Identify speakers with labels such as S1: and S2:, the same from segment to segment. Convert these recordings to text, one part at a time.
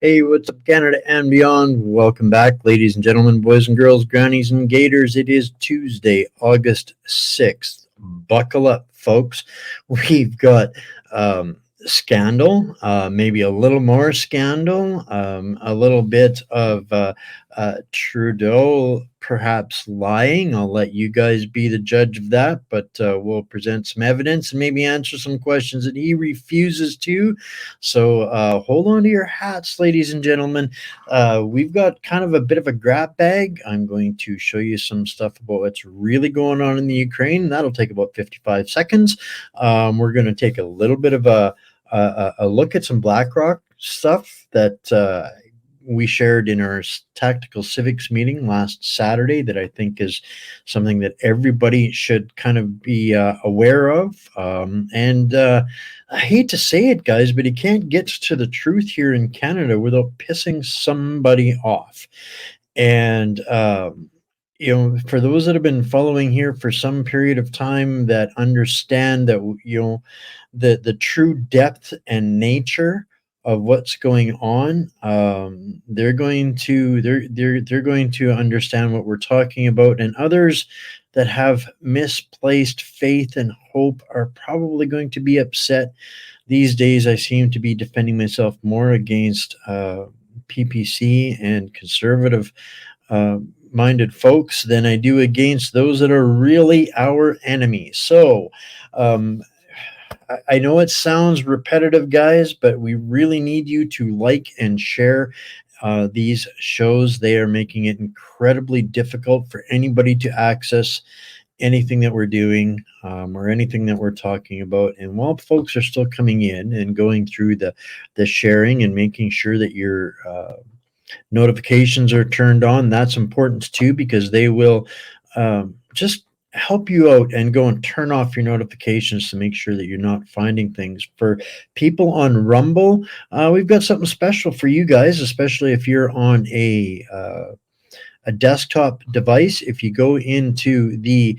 S1: Hey, what's up, Canada and beyond? Welcome back, ladies and gentlemen, boys and girls, grannies and gators. It is Tuesday, August 6th. Buckle up, folks. We've got scandal, maybe a little more scandal, a little bit of Trudeau perhaps lying. I'll let you guys be the judge of that, but we'll present some evidence and maybe answer some questions that he refuses to. So hold on to your hats, ladies and gentlemen. We've got kind of a bit of a grab bag. I'm going to show you some stuff about what's really going on in the Ukraine. That'll take about 55 seconds. We're going to take a little bit of a look at some BlackRock stuff that we shared in our tactical civics meeting last Saturday that I think is something that everybody should kind of be aware of. I hate to say it, guys, but you can't get to the truth here in Canada without pissing somebody off. And, for those that have been following here for some period of time that understand that, the true depth and nature of what's going on, they're going to understand what we're talking about, and others that have misplaced faith and hope are probably going to be upset. These days I seem to be defending myself more against PPC and conservative minded folks than I do against those that are really our enemies. So I know it sounds repetitive, guys, but we really need you to like and share these shows. They are making it incredibly difficult for anybody to access anything that we're doing or anything that we're talking about. And while folks are still coming in and going through the sharing and making sure that your notifications are turned on, that's important too, because they will just help you out and go and turn off your notifications to make sure that you're not finding things. For people on Rumble, we've got something special for you guys, especially if you're on a desktop device. If you go into the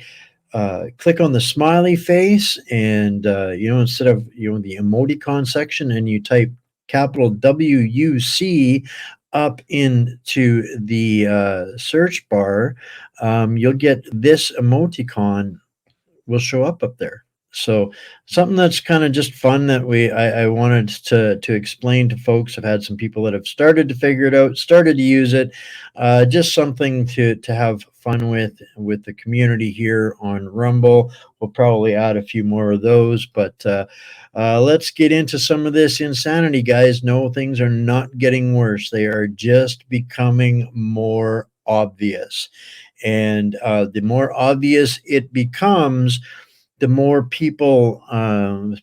S1: click on the smiley face and instead of the emoticon section, and you type capital WUC up into the search bar, you'll get this emoticon will show up there. So something that's kind of just fun that I wanted to explain to folks. I've had some people that have started to figure it out, started to use it. Just something to have fun with the community here on Rumble. We'll probably add a few more of those, but let's get into some of this insanity, guys. No, things are not getting worse. They are just becoming more obvious. And the more obvious it becomes, the more people,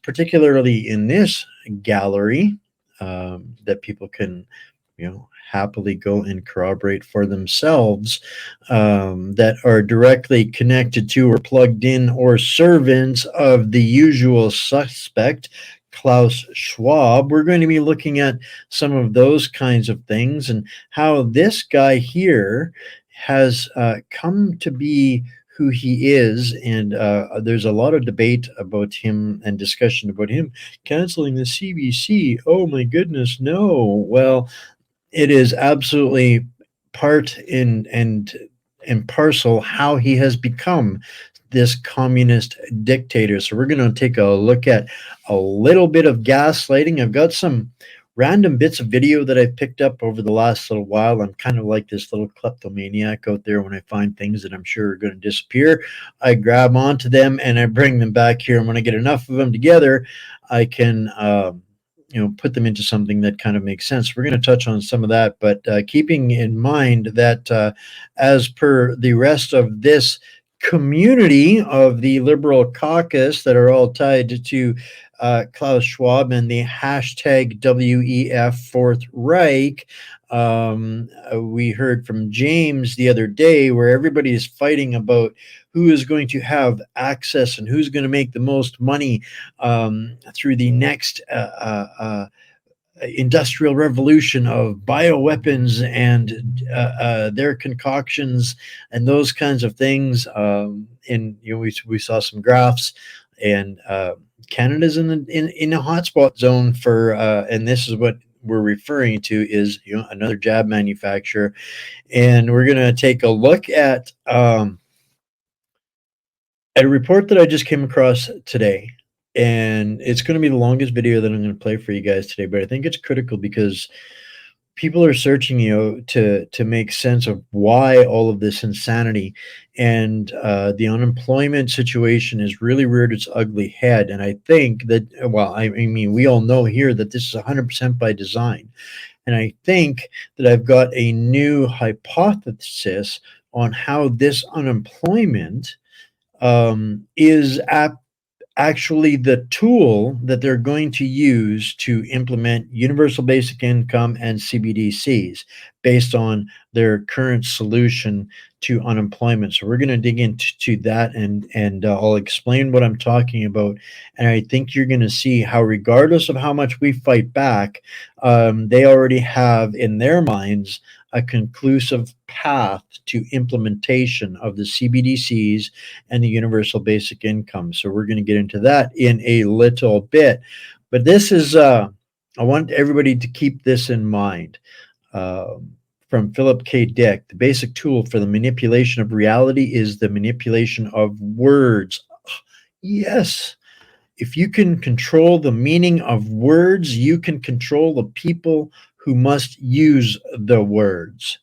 S1: particularly in this gallery, that people can, happily go and corroborate for themselves, that are directly connected to or plugged in or servants of the usual suspect, Klaus Schwab. We're going to be looking at some of those kinds of things and how this guy here has come to be who he is. And there's a lot of debate about him and discussion about him canceling the CBC. Oh my goodness, no. Well, it is absolutely part and parcel how he has become this communist dictator. So we're going to take a look at a little bit of gaslighting. I've got some random bits of video that I've picked up over the last little while. I'm kind of like this little kleptomaniac out there. When I find things that I'm sure are going to disappear, I grab onto them and I bring them back here. And when I get enough of them together, I can put them into something that kind of makes sense. We're going to touch on some of that, but keeping in mind that as per the rest of this community of the Liberal caucus that are all tied to Klaus Schwab and the hashtag WEF Fourth Reich. We heard from James the other day where everybody is fighting about who is going to have access and who's going to make the most money through the next industrial revolution of bioweapons and their concoctions and those kinds of things. And we saw some graphs, and Canada's in a hotspot zone for, and this is what we're referring to is, another jab manufacturer. And we're going to take a look at a report that I just came across today. And it's going to be the longest video that I'm going to play for you guys today, but I think it's critical because people are searching, to make sense of why all of this insanity, and the unemployment situation has really reared its ugly head. And I think that, well, I mean, we all know here that this is 100% by design. And I think that I've got a new hypothesis on how this unemployment is actually the tool that they're going to use to implement universal basic income and CBDCs based on their current solution to unemployment. So we're going to dig into that, and I'll explain what I'm talking about. And I think you're going to see how, regardless of how much we fight back, they already have in their minds a conclusive path to implementation of the CBDCs and the universal basic income. So we're going to get into that in a little bit. But this is, I want everybody to keep this in mind. From Philip K. Dick, the basic tool for the manipulation of reality is the manipulation of words. Yes. If you can control the meaning of words, you can control the people who must use the words.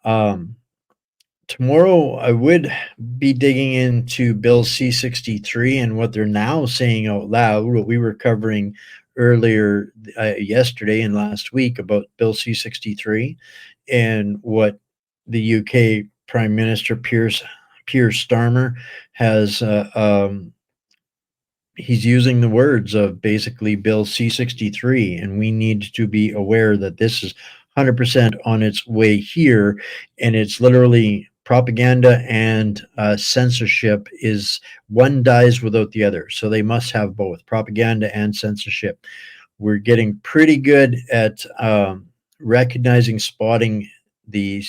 S1: Tomorrow, I would be digging into Bill C-63 and what they're now saying out loud, what we were covering earlier yesterday and last week about Bill C-63, and what the UK Prime Minister Keir Starmer has he's using the words of basically Bill C-63, and we need to be aware that this is 100% on its way here, and it's literally propaganda and censorship. Is one dies without the other, so they must have both propaganda and censorship. We're getting pretty good at recognizing, spotting the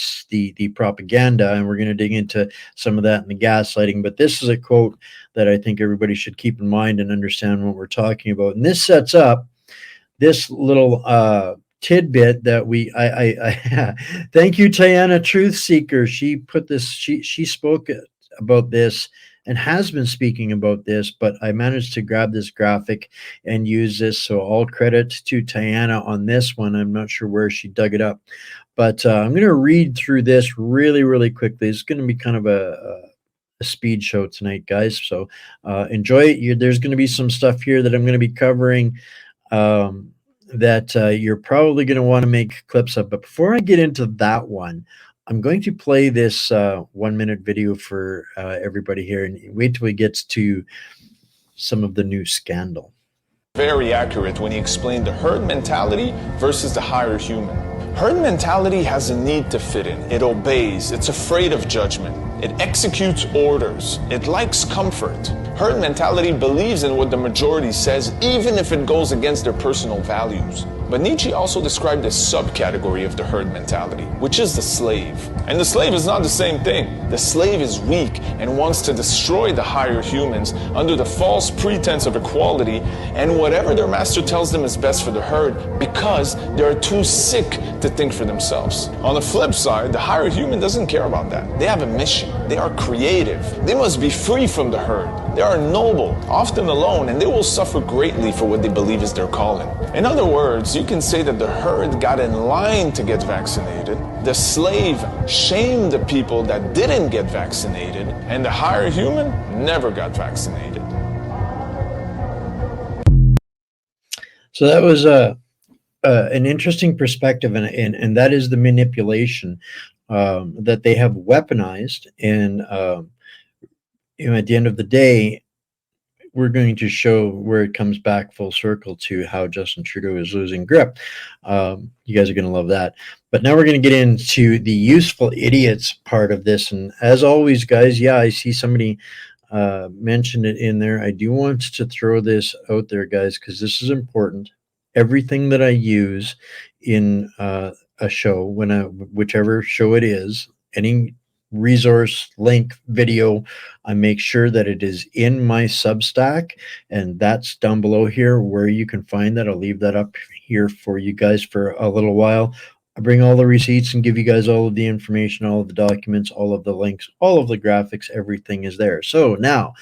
S1: propaganda, and we're going to dig into some of that in the gaslighting. But this is a quote that I think everybody should keep in mind and understand what we're talking about. And this sets up this little tidbit that I thank you, Tiana Truth Seeker. She put this, she spoke about this and has been speaking about this, but I managed to grab this graphic and use this. So all credit to Tiana on this one. I'm not sure where she dug it up, but I'm going to read through this really, really quickly. It's going to be kind of a speed show tonight, guys. So enjoy it. There's going to be some stuff here that I'm going to be covering that you're probably going to want to make clips of. But before I get into that one, I'm going to play this 1 minute video for everybody here, and wait till he gets to some of the new scandal.
S2: Very accurate when he explained the herd mentality versus the higher human. Herd mentality has a need to fit in. It obeys. It's afraid of judgment. It executes orders. It likes comfort. Herd mentality believes in what the majority says, even if it goes against their personal values. But Nietzsche also described a subcategory of the herd mentality, which is the slave. And the slave is not the same thing. The slave is weak and wants to destroy the higher humans under the false pretense of equality and whatever their master tells them is best for the herd, because they are too sick to think for themselves. On the flip side, the higher human doesn't care about that. They have a mission. They are creative. They must be free from the herd. They are noble, often alone, and they will suffer greatly for what they believe is their calling. In other words, you can say that the herd got in line to get vaccinated, the slave shamed the people that didn't get vaccinated, and the higher human never got vaccinated.
S1: So that was an interesting perspective, and that is the manipulation that they have weaponized. And at the end of the day, we're going to show where it comes back full circle to how Justin Trudeau is losing grip. You guys are going to love that. But now we're going to get into the useful idiots part of this. And as always, guys, yeah, I see somebody mentioned it in there. I do want to throw this out there, guys, because this is important. Everything that I use in a show, whichever show it is, any resource link video, I make sure that it is in my Substack, and that's down below here where you can find that. I'll leave that up here for you guys for a little while. I bring all the receipts and give you guys all of the information, all of the documents, all of the links, all of the graphics, everything is there. So now,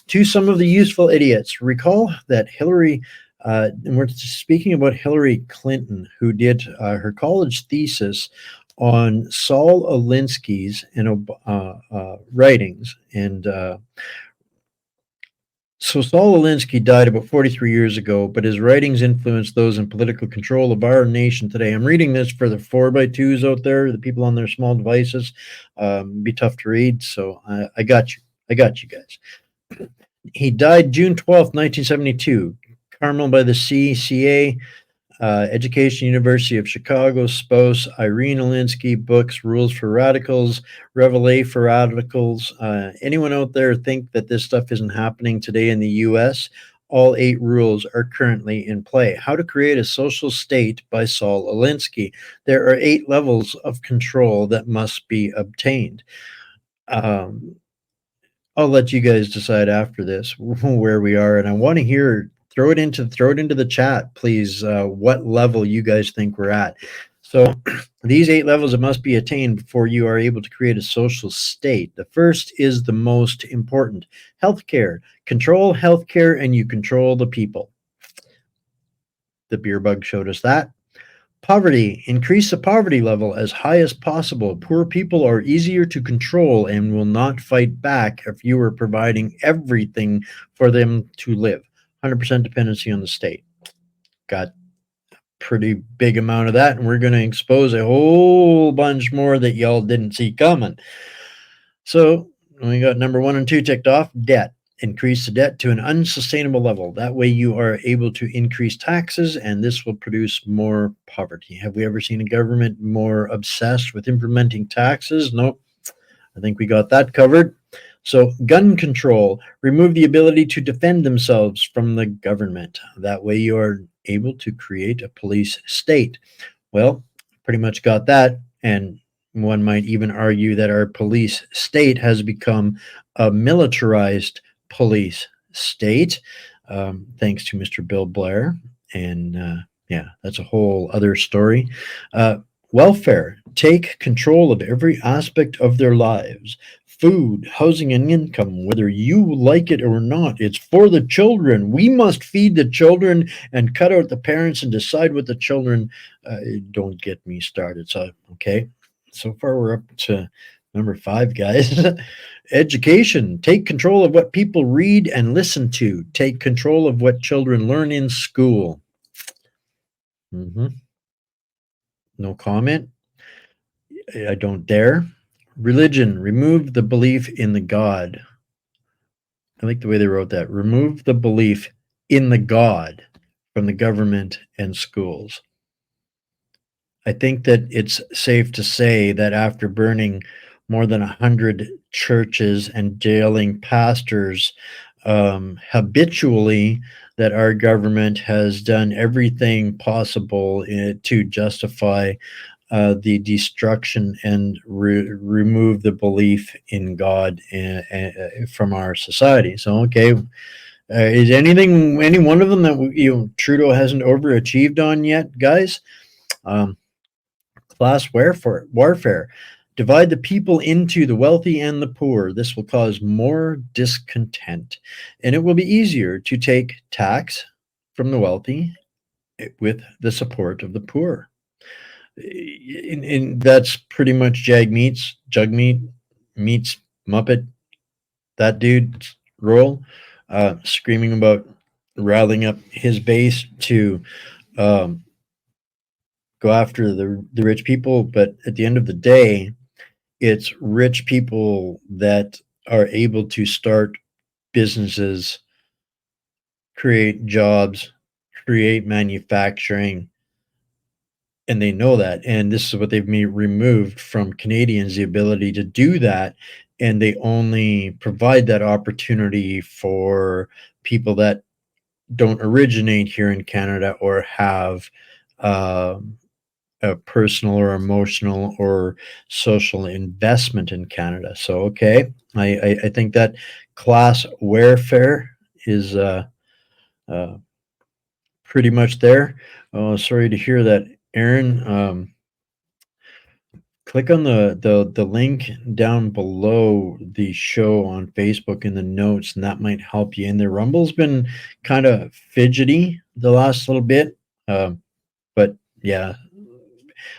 S1: to some of the useful idiots, recall that Hillary, and we're speaking about Hillary Clinton, who did her college thesis on Saul Alinsky's writings. And so Saul Alinsky died about 43 years ago, but his writings influenced those in political control of our nation today. I'm reading this for the 4x2s out there, the people on their small devices. Be tough to read, so I got you. I got you guys. He died June 12th, 1972. Carmel by the Sea, CA, Education, University of Chicago, spouse, Irene Alinsky, books, Rules for Radicals, Reveille for Radicals. Anyone out there think that this stuff isn't happening today in the U.S.? All 8 rules are currently in play. How to Create a Social State by Saul Alinsky. There are 8 levels of control that must be obtained. I'll let you guys decide after this where we are, and I want to hear. Throw it into the chat, please. What level you guys think we're at? So these 8 levels that must be attained before you are able to create a social state. The first is the most important: healthcare. Control healthcare, and you control the people. The beer bug showed us that. Poverty. Increase the poverty level as high as possible. Poor people are easier to control and will not fight back if you are providing everything for them to live. 100% dependency on the state. Got a pretty big amount of that, and we're going to expose a whole bunch more that y'all didn't see coming. So we got number 1 and 2 ticked off. Debt. Increase the debt to an unsustainable level. That way you are able to increase taxes, and this will produce more poverty. Have we ever seen a government more obsessed with implementing taxes? Nope. I think we got that covered. So gun control. Remove the ability to defend themselves from the government. That way you are able to create a police state. Well, pretty much got that, and one might even argue that our police state has become a militarized police state, thanks to Mr. Bill Blair. And yeah, that's a whole other story. Welfare. Take control of every aspect of their lives. Food, housing, and income, whether you like it or not. It's for the children. We must feed the children and cut out the parents and decide what the children. Don't get me started. So, okay. So far, we're up to number 5, guys. Education. Take control of what people read and listen to. Take control of what children learn in school. No comment. I don't dare. Religion. Remove the belief in the God. I like the way they wrote that. Remove the belief in the God from the government and schools. I think that it's safe to say that after burning more than 100 churches and jailing pastors habitually, that our government has done everything possible to justify the destruction and remove the belief in God from our society. So, okay, is any one of them that Trudeau hasn't overachieved on yet, guys? Class warfare. Divide the people into the wealthy and the poor. This will cause more discontent, and it will be easier to take tax from the wealthy with the support of the poor. And that's pretty much Jugmeat meets Muppet, that dude's role, screaming about rallying up his base to go after the rich people. But at the end of the day, it's rich people that are able to start businesses, create jobs, create manufacturing, and they know that. And this is what they've removed from Canadians, the ability to do that. And they only provide that opportunity for people that don't originate here in Canada or have a a personal or emotional or social investment in Canada. So, okay, I think that class warfare is uh, pretty much there. Oh, sorry to hear that, Aaron. Click on the link down below the show on Facebook in the notes, and that might help you. And the Rumble's been kind of fidgety the last little bit, but yeah,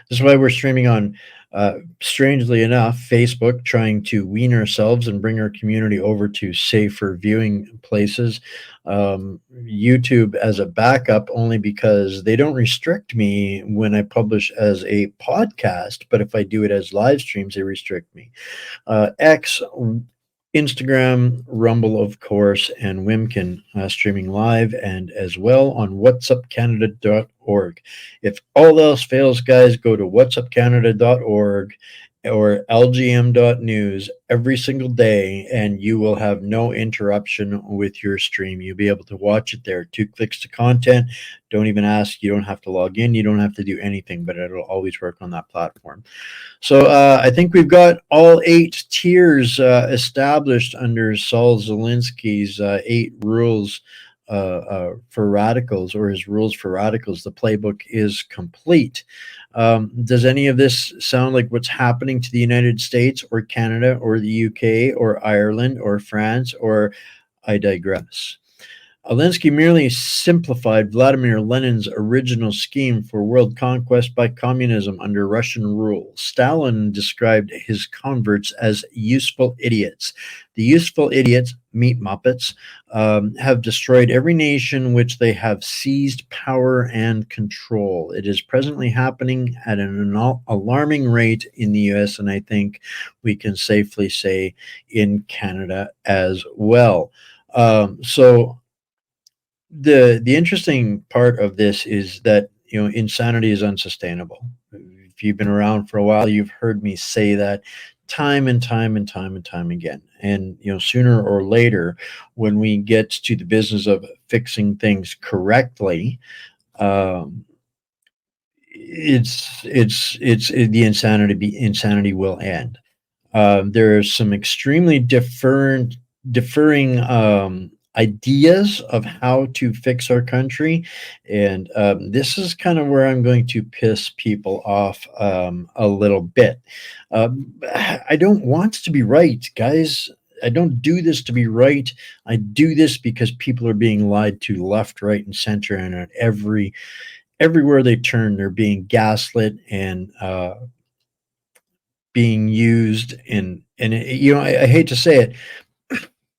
S1: this is why we're streaming on, strangely enough, Facebook, trying to wean ourselves and bring our community over to safer viewing places. YouTube as a backup, only because they don't restrict me when I publish as a podcast, but if I do it as live streams, they restrict me. X, Instagram, Rumble, of course, and Wimkin, streaming live and as well on whatsupcanada.org. If all else fails, guys, go to whatsupcanada.org or lgm.news every single day, and you will have no interruption with your stream. You'll be able to watch it there. 2 clicks to content. Don't even ask. You don't have to log in. You don't have to do anything, but it'll always work on that platform. So I think we've got all 8 tiers established under Saul Zelensky's 8 rules for radicals, or his rules for radicals. The playbook is complete. Does any of this sound like what's happening to the United States or Canada or the UK or Ireland or France, or I digress? Zelensky merely simplified Vladimir Lenin's original scheme for world conquest by communism under Russian rule. Stalin described his converts as useful idiots. The useful idiots, meat muppets, have destroyed every nation which they have seized power and control. It is presently happening at an alarming rate in the US, and I think we can safely say in Canada as well. So the interesting part of this is that, you know, insanity is unsustainable. If you've been around for a while, you've heard me say that time and time and time and time again. And, you know, sooner or later, when we get to the business of fixing things correctly, the insanity will end. There are some extremely differing ideas of how to fix our country, and this is kind of where I'm going to piss people off a little bit. I don't want to be right, guys. I don't do this to be right. I do this because people are being lied to left, right, and center, and at everywhere they turn, they're being gaslit and being used. And you know, I hate to say it,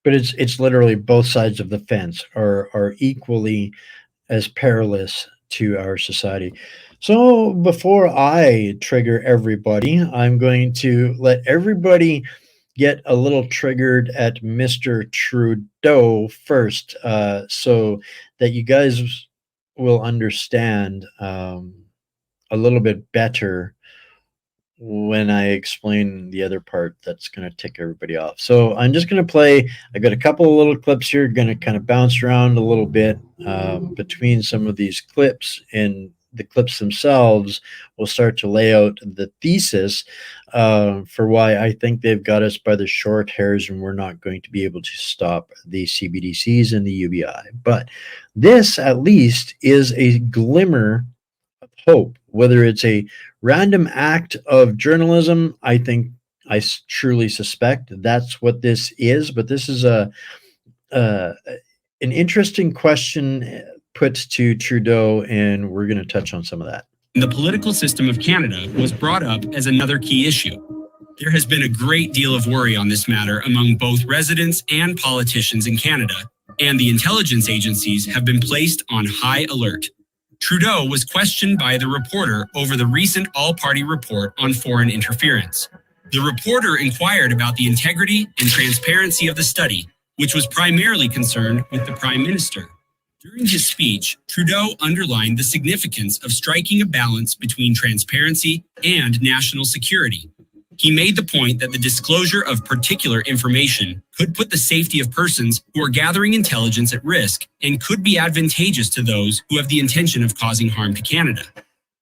S1: but it's literally both sides of the fence are equally as perilous to our society. So before I trigger everybody, I'm going to let everybody get a little triggered at Mr. Trudeau first, so that you guys will understand a little bit better when I explain the other part that's going to tick everybody off. So I'm just going to play. I got a couple of little clips here, going to kind of bounce around a little bit between some of these clips, and the clips themselves will start to lay out the thesis for why I think they've got us by the short hairs and we're not going to be able to stop the CBDCs and the UBI. But this, at least, is a glimmer of hope. Whether it's a random act of journalism, I think, I truly suspect that's what this is. But this is an interesting question put to Trudeau, and we're going to touch on some of that.
S3: The political system of Canada was brought up as another key issue. There has been a great deal of worry on this matter among both residents and politicians in Canada, and the intelligence agencies have been placed on high alert. Trudeau was questioned by the reporter over the recent all-party report on foreign interference. The reporter inquired about the integrity and transparency of the study, which was primarily concerned with the Prime Minister. During his speech, Trudeau underlined the significance of striking a balance between transparency and national security. He made the point that the disclosure of particular information could put the safety of persons who are gathering intelligence at risk and could be advantageous to those who have the intention of causing harm to Canada.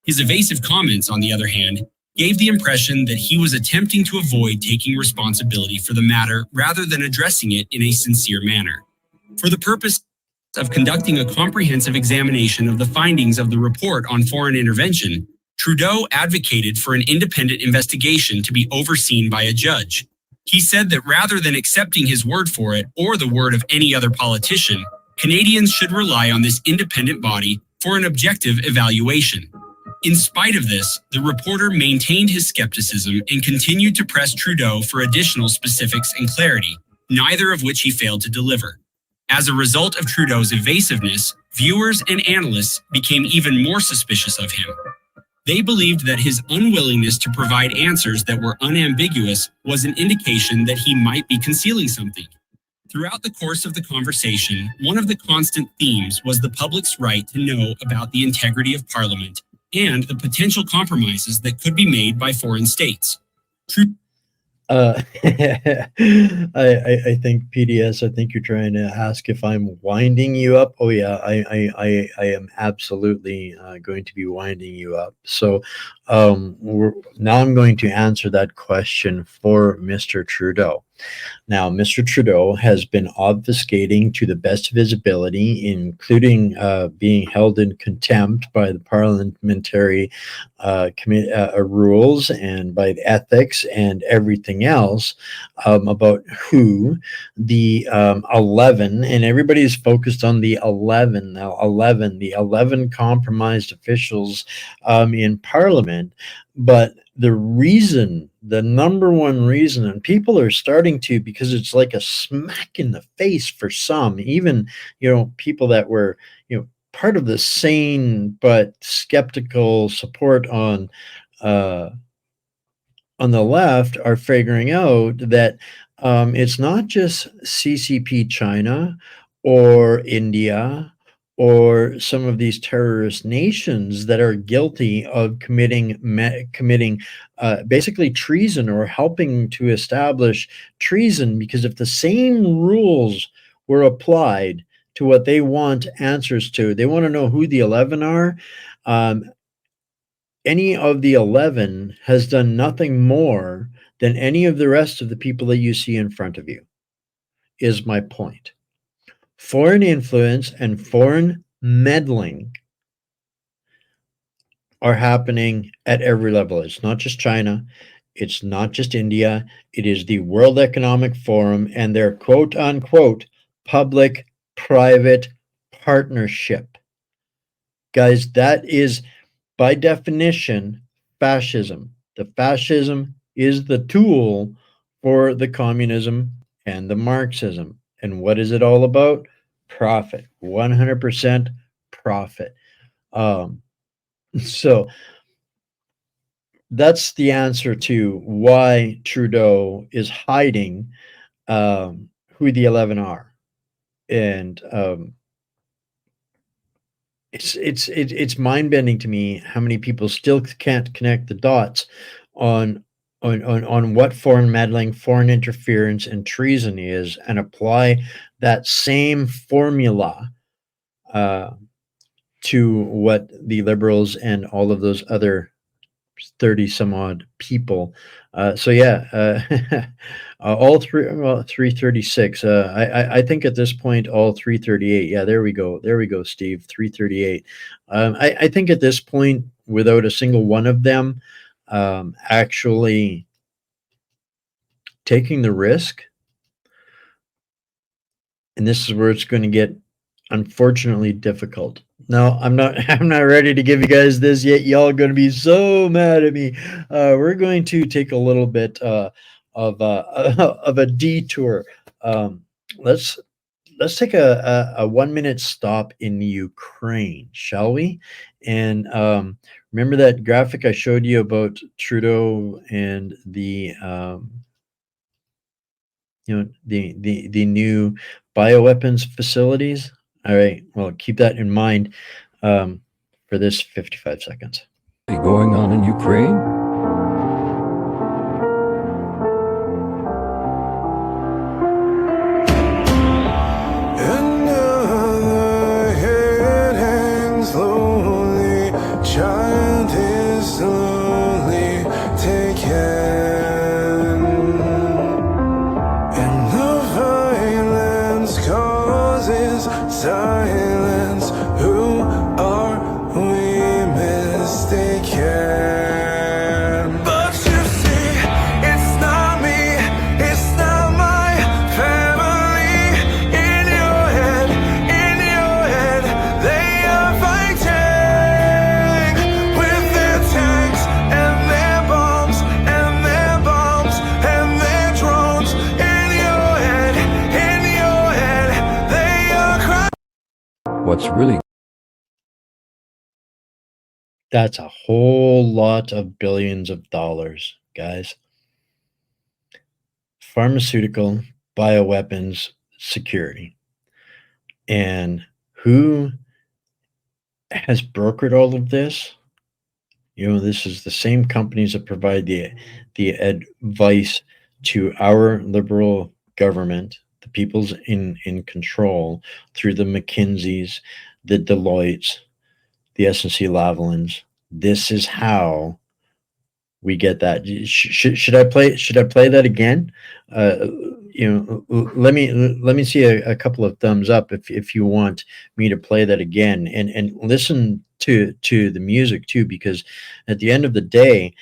S3: His evasive comments, on the other hand, gave the impression that he was attempting to avoid taking responsibility for the matter rather than addressing it in a sincere manner. For the purpose of conducting a comprehensive examination of the findings of the report on foreign intervention, Trudeau advocated for an independent investigation to be overseen by a judge. He said that rather than accepting his word for it or the word of any other politician, Canadians should rely on this independent body for an objective evaluation. In spite of this, the reporter maintained his skepticism and continued to press Trudeau for additional specifics and clarity, neither of which he failed to deliver. As a result of Trudeau's evasiveness, viewers and analysts became even more suspicious of him. They believed that his unwillingness to provide answers that were unambiguous was an indication that he might be concealing something. Throughout the course of the conversation, one of the constant themes was the public's right to know about the integrity of Parliament and the potential compromises that could be made by foreign states.
S1: I think PDS, I think you're trying to ask if I'm winding you up. Oh yeah, I am absolutely going to be winding you up. So now I'm going to answer that question for Mr. Trudeau. Now, Mr. Trudeau has been obfuscating to the best of his ability, including being held in contempt by the parliamentary rules and by the ethics and everything else about who the 11, and everybody's focused on the 11 now, the 11 compromised officials in Parliament. But the number one reason, and people are starting to, because it's like a smack in the face for some, even, people that were, part of the sane but skeptical support on the left are figuring out that it's not just CCP China or India or some of these terrorist nations that are guilty of committing basically treason or helping to establish treason, because if the same rules were applied to what they want answers to, they want to know who the 11 are. Any of the 11 has done nothing more than any of the rest of the people that you see in front of you, is my point. Foreign influence and foreign meddling are happening at every level. It's not just China. It's not just India. It is the World Economic Forum and their quote unquote public-private partnership. Guys, that is by definition fascism. The fascism is the tool for the communism and the Marxism. And what is it all about? Profit. 100% profit. So that's the answer to why Trudeau is hiding who the 11 are. And it's mind-bending to me how many people still can't connect the dots on what foreign meddling, foreign interference, and treason is, and apply that same formula to what the Liberals and all of those other 30 some odd people. All 336. I think at this point, all 338. Yeah, there we go. There we go, Steve. 338. I think at this point, without a single one of them actually taking the risk, and this is where it's going to get unfortunately difficult. No, I'm not ready to give you guys this yet. Y'all are going to be so mad at me. We're going to take a little bit of a detour. Let's take a 1 minute stop in Ukraine, shall we? And remember that graphic I showed you about Trudeau and the the new bioweapons facilities? All right, well, keep that in mind for this 55 seconds.
S4: Going on in Ukraine?
S5: Another head hangs slowly, chanting. causes silence. Who are we mistaken? But you see, it's not me, it's not my family. In your head, they are fighting with their tanks and their bombs and their bombs and their drones. In your head, they are crying.
S4: What's really
S1: That's a whole lot of billions of dollars, guys. Pharmaceutical, bioweapons, security. And who has brokered all of this? You know, this is the same companies that provide the advice to our liberal government, the people's in control, through the McKinseys, the Deloittes, the S&C Lavalins. This is how we get that. Should I play that again? Let me see a couple of thumbs up if you want me to play that again, and listen to the music too, because at the end of the day,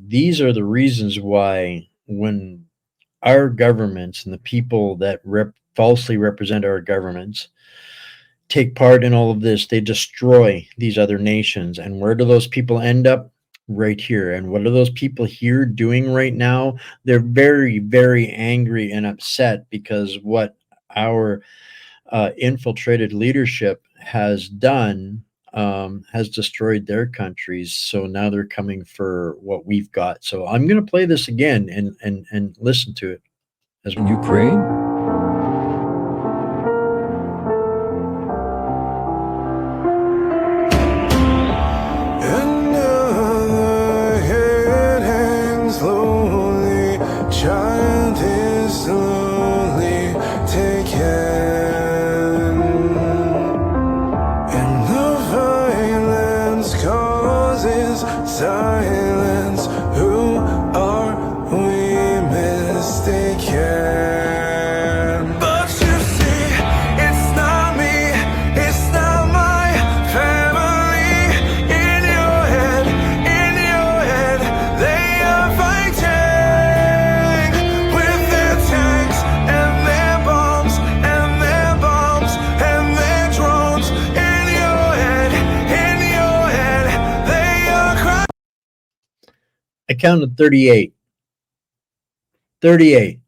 S1: these are the reasons why when our governments and the people that falsely represent our governments take part in all of this, they destroy these other nations. And where do those people end up? Right here. And what are those people here doing right now? They're very, very angry and upset because what our infiltrated leadership has done has destroyed their countries. So now they're coming for what we've got. So I'm going to play this again and listen to it as well.
S4: Ukraine?
S5: Another head hangs slowly, child is slowly taken, and the violence causes silence. Who are we mistaken? But you see, it's not me, it's not my family. In your head, they are fighting with their tanks and their bombs and their bombs and their drones. In your head, they are crying.
S1: I counted 38. 38.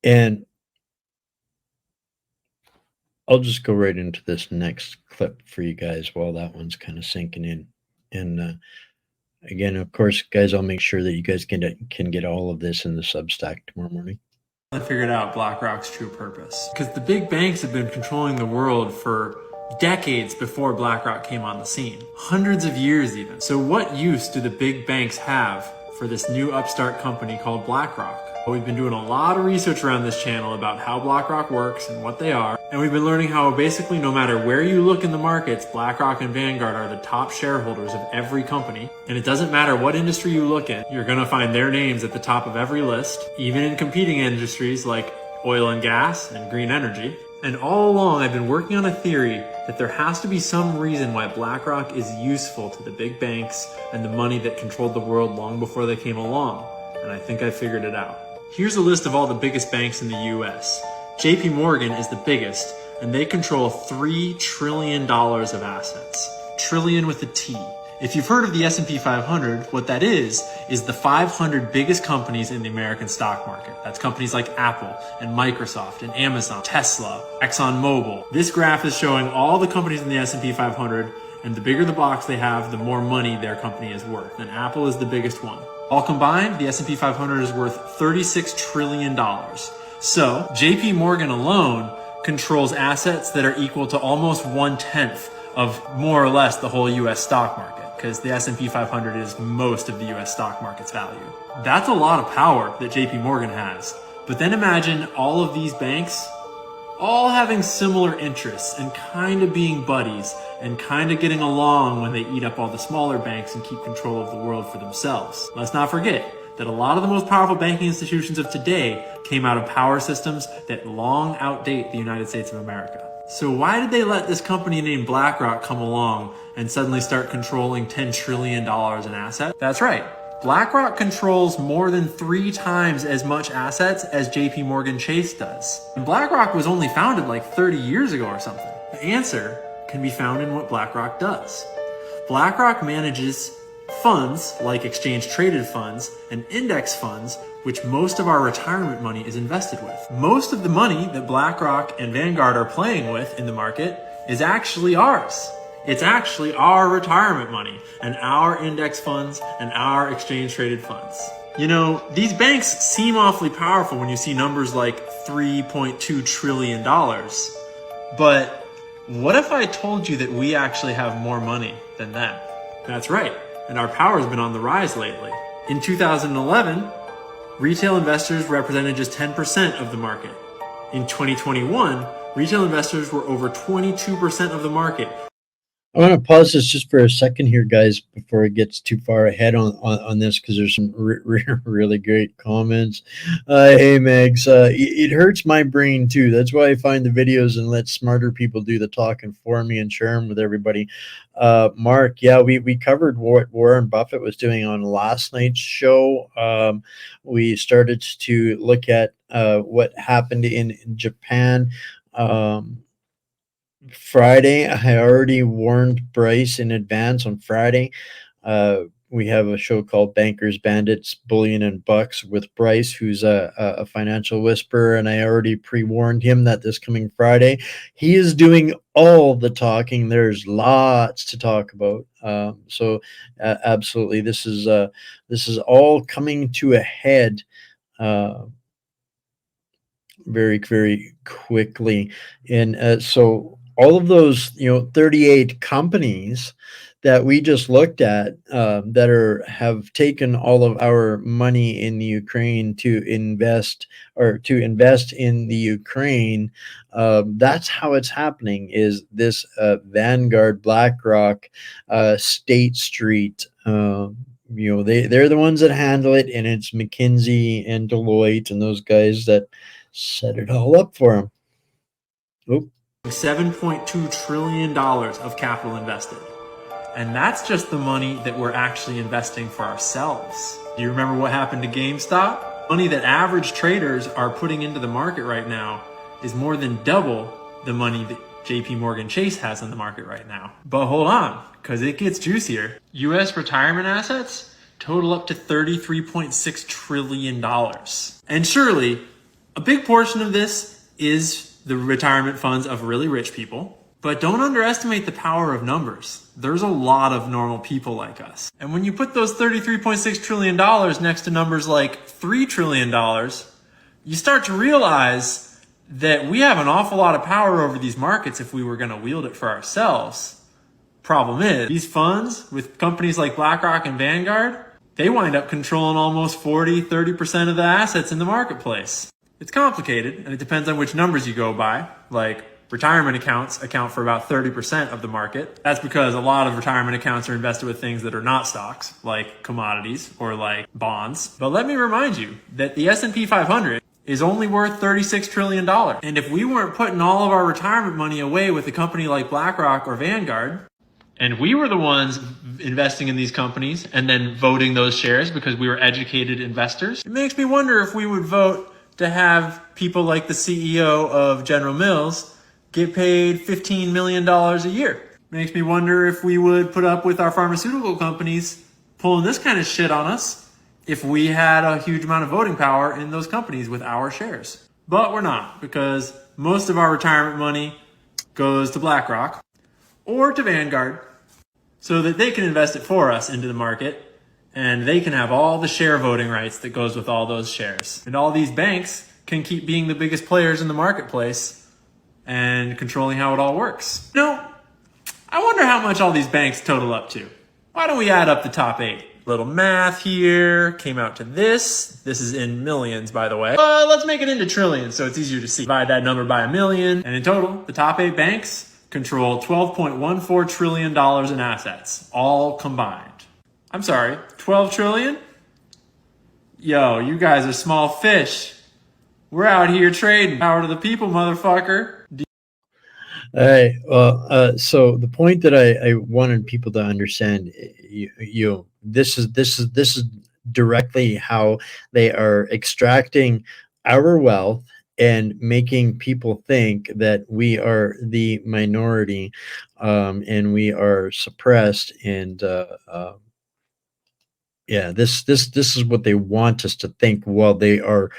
S1: And I'll just go right into this next clip for you guys while that one's kind of sinking in. And again, of course, guys, I'll make sure that you guys can get all of this in the Substack tomorrow morning.
S6: I figured out BlackRock's true purpose. Because the big banks have been controlling the world for decades before BlackRock came on the scene. Hundreds of years even. So what use do the big banks have for this new upstart company called BlackRock? Well, we've been doing a lot of research around this channel about how BlackRock works and what they are. And we've been learning how basically no matter where you look in the markets, BlackRock and Vanguard are the top shareholders of every company. And it doesn't matter what industry you look at, you're gonna find their names at the top of every list, even in competing industries like oil and gas and green energy. And all along, I've been working on a theory that there has to be some reason why BlackRock is useful to the big banks and the money that controlled the world long before they came along. And I think I figured it out. Here's a list of all the biggest banks in the US. JP Morgan is the biggest, and they control $3 trillion of assets. Trillion with a T. If you've heard of the S&P 500, what that is the 500 biggest companies in the American stock market. That's companies like Apple and Microsoft and Amazon, Tesla, ExxonMobil. This graph is showing all the companies in the S&P 500, and the bigger the box they have, the more money their company is worth. And Apple is the biggest one. All combined, the S&P 500 is worth $36 trillion. So, JP Morgan alone controls assets that are equal to almost 1/10 of more or less the whole US stock market, because the S&P 500 is most of the US stock market's value. That's a lot of power that JP Morgan has. But then imagine all of these banks all having similar interests and kind of being buddies and kind of getting along when they eat up all the smaller banks and keep control of the world for themselves. Let's not forget, that a lot of the most powerful banking institutions of today came out of power systems that long outdate the United States of America. So why did they let this company named BlackRock come along and suddenly start controlling $10 trillion in assets? That's right. BlackRock controls more than 3 times as much assets as JP Morgan Chase does. And BlackRock was only founded like 30 years ago or something. The answer can be found in what BlackRock does. BlackRock manages funds like exchange traded funds and index funds, which most of our retirement money is invested with. Most of the money that BlackRock and Vanguard are playing with in the market is actually ours. It's actually our retirement money and our index funds and our exchange traded funds. You know, these banks seem awfully powerful when you see numbers like $3.2 trillion. But what if I told you that we actually have more money than them? That's right. And our power has been on the rise lately. In 2011, retail investors represented just 10% of the market. In 2021, retail investors were over 22% of the market.
S1: I want to pause this just for a second here, guys, before it gets too far ahead on this, because there's some really great comments. Hey, Megs, it hurts my brain too. That's why I find the videos and let smarter people do the talking for me and share them with everybody. Mark, yeah, we covered what Warren Buffett was doing on last night's show. We started to look at what happened in Japan. Friday, I already warned Bryce in advance on Friday. We have a show called Bankers, Bandits, Bullion, and Bucks with Bryce, who's a financial whisperer, and I already pre-warned him that this coming Friday, he is doing all the talking. There's lots to talk about. So absolutely, this is all coming to a head very, very quickly. And so all of those, 38 companies that we just looked at that have taken all of our money in the Ukraine to invest in the Ukraine. That's how it's happening. Is this Vanguard, BlackRock, State Street? They're the ones that handle it, and it's McKinsey and Deloitte and those guys that set it all up for them. Oop.
S6: $7.2 trillion of capital invested. And that's just the money that we're actually investing for ourselves. Do you remember what happened to GameStop? Money that average traders are putting into the market right now is more than double the money that JP Morgan Chase has in the market right now. But hold on, because it gets juicier. US retirement assets total up to $33.6 trillion. And surely, a big portion of this is the retirement funds of really rich people. But don't underestimate the power of numbers. There's a lot of normal people like us. And when you put those $33.6 trillion next to numbers like $3 trillion, you start to realize that we have an awful lot of power over these markets if we were going to wield it for ourselves. Problem is, these funds with companies like BlackRock and Vanguard, they wind up controlling almost 30% of the assets in the marketplace. It's complicated, and it depends on which numbers you go by. Like, retirement accounts account for about 30% of the market. That's because a lot of retirement accounts are invested with things that are not stocks, like commodities or like bonds. But let me remind you that the S&P 500 is only worth $36 trillion. And if we weren't putting all of our retirement money away with a company like BlackRock or Vanguard, and we were the ones investing in these companies and then voting those shares because we were educated investors, it makes me wonder if we would vote to have people like the CEO of General Mills get paid $15 million a year. Makes me wonder if we would put up with our pharmaceutical companies pulling this kind of shit on us if we had a huge amount of voting power in those companies with our shares. But we're not, because most of our retirement money goes to BlackRock or to Vanguard so that they can invest it for us into the market, and they can have all the share voting rights that goes with all those shares. And all these banks can keep being the biggest players in the marketplace and controlling how it all works. I wonder how much all these banks total up to. Why don't we add up the top 8? Little math here, came out to this. This is in millions, by the way. Let's make it into trillions so it's easier to see. Divide that number by 1,000,000. And in total, the top 8 banks control $12.14 trillion in assets, all combined. I'm sorry, 12 trillion? Yo, you guys are small fish. We're out here trading. Power to the people, motherfucker.
S1: All right. Well, so the point that I wanted people to understand, this is directly how they are extracting our wealth and making people think that we are the minority, and we are suppressed. And yeah, this is what they want us to think while they are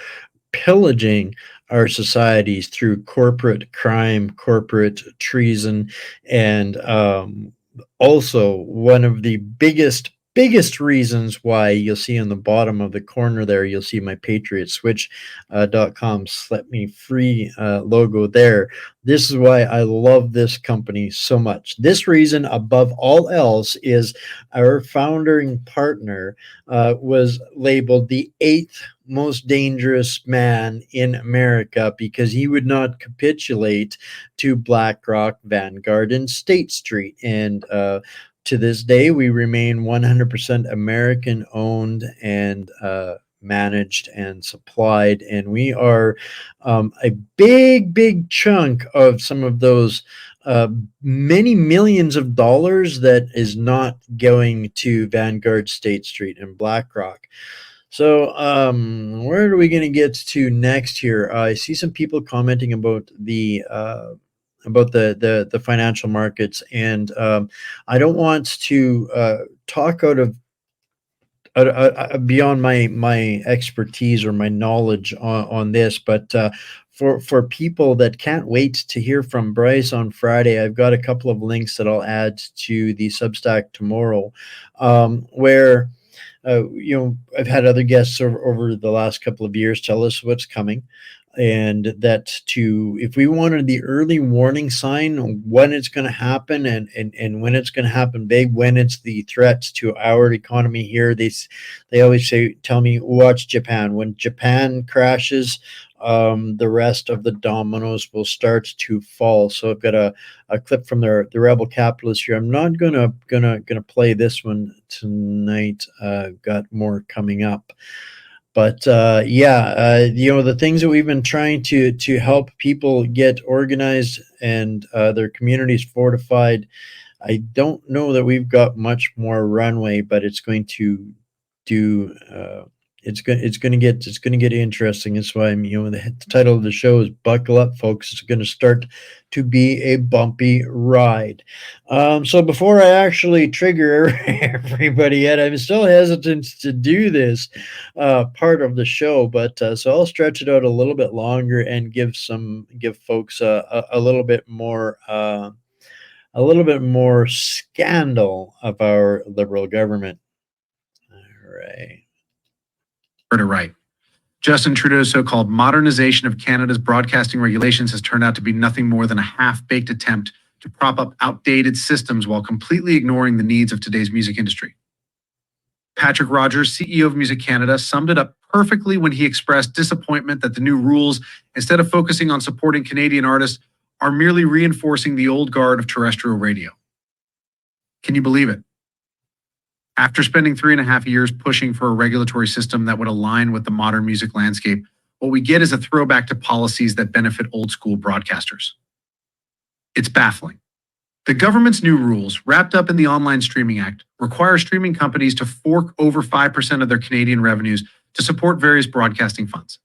S1: pillaging our societies through corporate crime, corporate treason, and also one of the biggest reasons why you'll see on the bottom of the corner there, you'll see my patriotswitch.com let me free logo there. This is why I love this company so much. This reason above all else is our founding partner was labeled the eighth most dangerous man in America because he would not capitulate to BlackRock, Vanguard, and State Street. And to this day, we remain 100% American owned and managed and supplied. And we are a big chunk of some of those many millions of dollars that is not going to Vanguard, State Street, and BlackRock. So, where are we going to get to next here? I see some people commenting about the financial markets, and I don't want to talk out of beyond my expertise or my knowledge on this, but for people that can't wait to hear from Bryce on Friday, I've got a couple of links that I'll add to the Substack tomorrow, where I've had other guests over the last couple of years tell us what's coming, and that if we wanted the early warning sign when it's going to happen, and when it's going to happen big, when it's the threats to our economy here, they always tell me, watch Japan. When Japan crashes, the rest of the dominoes will start to fall. So I've got a clip from the Rebel Capitalist here. I'm not gonna play this one tonight. Got more coming up, but the things that we've been trying to help people get organized and their communities fortified. I don't know that we've got much more runway, but it's going to do. It's going to get interesting. That's why the title of the show is "Buckle Up, Folks." It's going to start to be a bumpy ride. So before I actually trigger everybody yet, I'm still hesitant to do this part of the show, but so I'll stretch it out a little bit longer and give folks a little bit more. A little bit more scandal of our liberal government. All right.
S7: To right. Justin Trudeau's so-called modernization of Canada's broadcasting regulations has turned out to be nothing more than a half-baked attempt to prop up outdated systems while completely ignoring the needs of today's music industry. Patrick Rogers, CEO of Music Canada, summed it up perfectly when he expressed disappointment that the new rules, instead of focusing on supporting Canadian artists, are merely reinforcing the old guard of terrestrial radio. Can you believe it? After spending 3.5 years pushing for a regulatory system that would align with the modern music landscape, what we get is a throwback to policies that benefit old school broadcasters. It's baffling. The government's new rules, wrapped up in the Online Streaming Act, require streaming companies to fork over 5% of their Canadian revenues to support various broadcasting funds.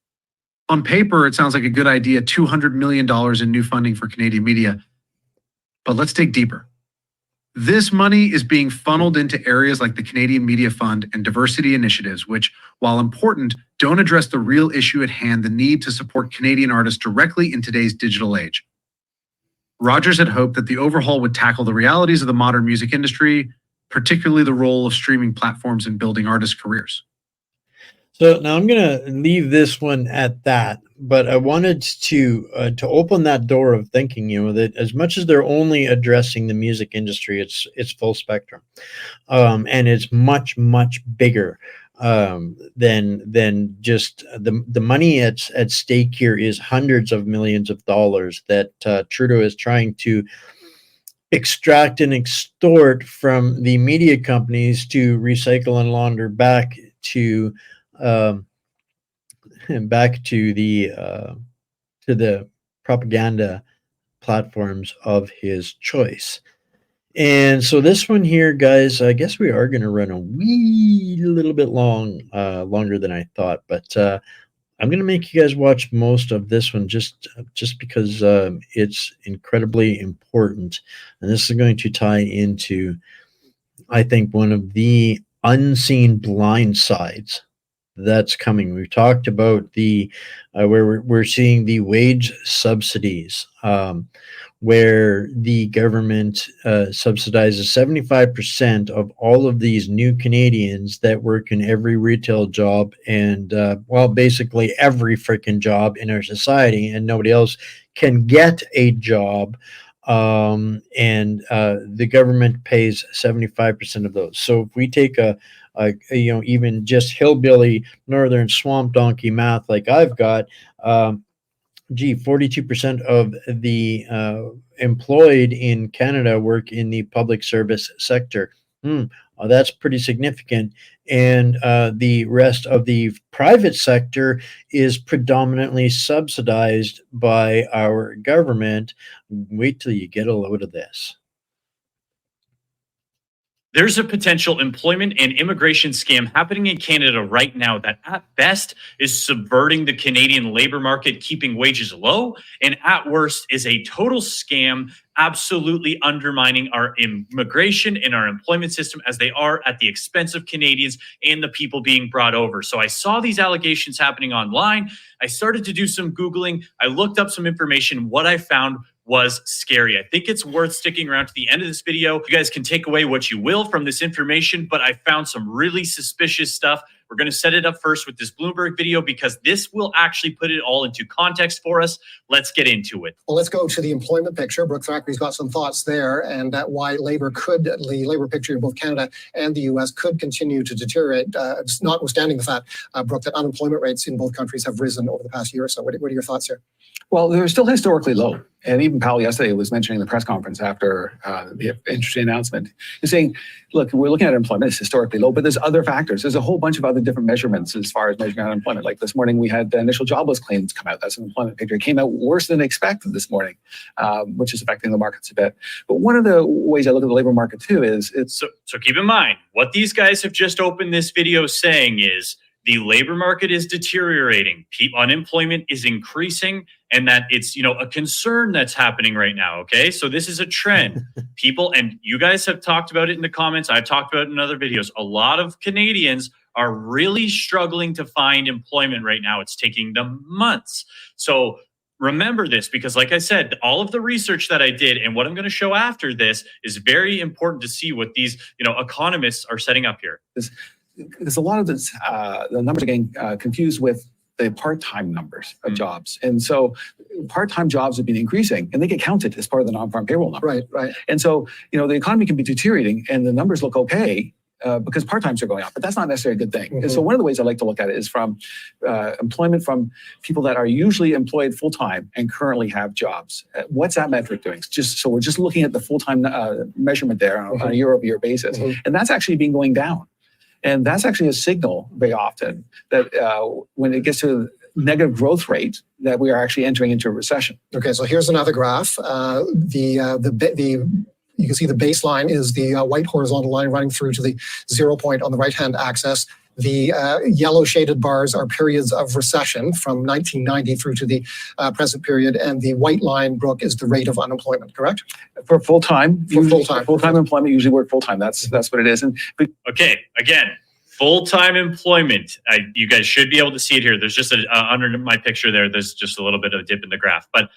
S7: On paper, it sounds like a good idea, $200 million in new funding for Canadian media. But let's dig deeper. This money is being funneled into areas like the Canadian Media Fund and diversity initiatives, which, while important, don't address the real issue at hand, the need to support Canadian artists directly in today's digital age. Rogers had hoped that the overhaul would tackle the realities of the modern music industry, particularly the role of streaming platforms in building artists' careers.
S1: So now I'm going to leave this one at that, but I wanted to open that door of thinking, that as much as they're only addressing the music industry, it's full spectrum, and it's much bigger than just the money at stake here is hundreds of millions of dollars that Trudeau is trying to extract and extort from the media companies to recycle and launder back to back to the propaganda platforms of his choice. And so this one here, guys, I guess we are going to run a wee little bit longer than I thought, but I'm going to make you guys watch most of this one just because it's incredibly important, and this is going to tie into, I think, one of the unseen blind sides that's coming. We've talked about the where we're seeing the wage subsidies, where the government subsidizes 75% of all of these new Canadians that work in every retail job and, well, basically every freaking job in our society, and nobody else can get a job. And the government pays 75% of those. So if we take a even just hillbilly northern swamp donkey math like I've got, 42% of the employed in Canada work in the public service sector. That's pretty significant. And the rest of the private sector is predominantly subsidized by our government. Wait till you get a load of this.
S8: There's a potential employment and immigration scam happening in Canada right now that at best is subverting the Canadian labor market, keeping wages low, and at worst is a total scam, absolutely undermining our immigration and our employment system as they are at the expense of Canadians and the people being brought over. So I saw these allegations happening online. I started to do some Googling. I looked up some information. What I found was scary. I think it's worth sticking around to the end of this video. You guys can take away what you will from this information, but I found some really suspicious stuff. We're going to set it up first with this Bloomberg video because this will actually put it all into context for us. Let's get into it.
S9: Well, let's go to the employment picture. Brooke Thackeray's got some thoughts there, and why the labor picture in both Canada and the US could continue to deteriorate, notwithstanding the fact, Brooke, that unemployment rates in both countries have risen over the past year or so. What are your thoughts here?
S10: Well, they're still historically low. And even Powell yesterday was mentioning the press conference after the interesting announcement. He's saying, look, we're looking at employment, it's historically low, but there's other factors. There's a whole bunch of other different measurements as far as measuring unemployment. Like this morning, we had the initial jobless claims come out. That's an employment picture. It came out worse than expected this morning, which is affecting the markets a bit. But one of the ways I look at the labor market too is it's...
S8: So keep in mind, what these guys have just opened this video saying is the labor market is deteriorating, unemployment is increasing, and that it's, a concern that's happening right now, okay? So this is a trend. People, and you guys have talked about it in the comments, I've talked about it in other videos, a lot of Canadians are really struggling to find employment right now. It's taking them months. So remember this, because like I said, all of the research that I did and what I'm going to show after this is very important to see what these, economists are setting up here.
S10: There's a lot of this, the numbers are getting confused with the part-time numbers of jobs. And so part-time jobs have been increasing and they get counted as part of the non-farm payroll number.
S9: Right.
S10: And so, the economy can be deteriorating and the numbers look okay because part-times are going up, but that's not necessarily a good thing. And so one of the ways I like to look at it is from employment from people that are usually employed full-time and currently have jobs. What's that metric doing? So we're just looking at the full-time measurement there on a year-over-year basis. And that's actually been going down. And that's actually a signal very often that when it gets to negative growth rate, that we are actually entering into a recession.
S9: Okay, so here's another graph. You can see the baseline is the white horizontal line running through to the 0 point on the right-hand axis. The yellow shaded bars are periods of recession from 1990 through to the present period, and the white line, Brooke, is the rate of unemployment, correct?
S10: For full-time,
S9: full-time
S10: employment usually work full-time. That's what it is.
S8: Okay, again, full-time employment. You guys should be able to see it here. There's just under my picture there, there's just a little bit of a dip in the graph. But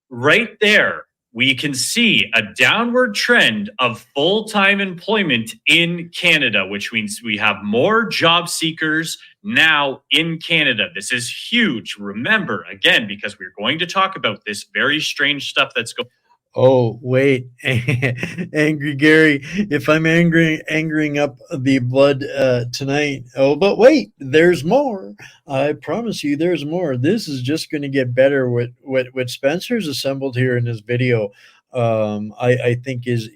S8: right there, we can see a downward trend of full-time employment in Canada, which means we have more job seekers now in Canada. This is huge. Remember, again, because we're going to talk about this very strange stuff that's going on.
S1: Oh, wait, Angry Gary, if I'm angering up the blood tonight. Oh, but wait, there's more. I promise you there's more. This is just going to get better. What Spencer's assembled here in this video, I think is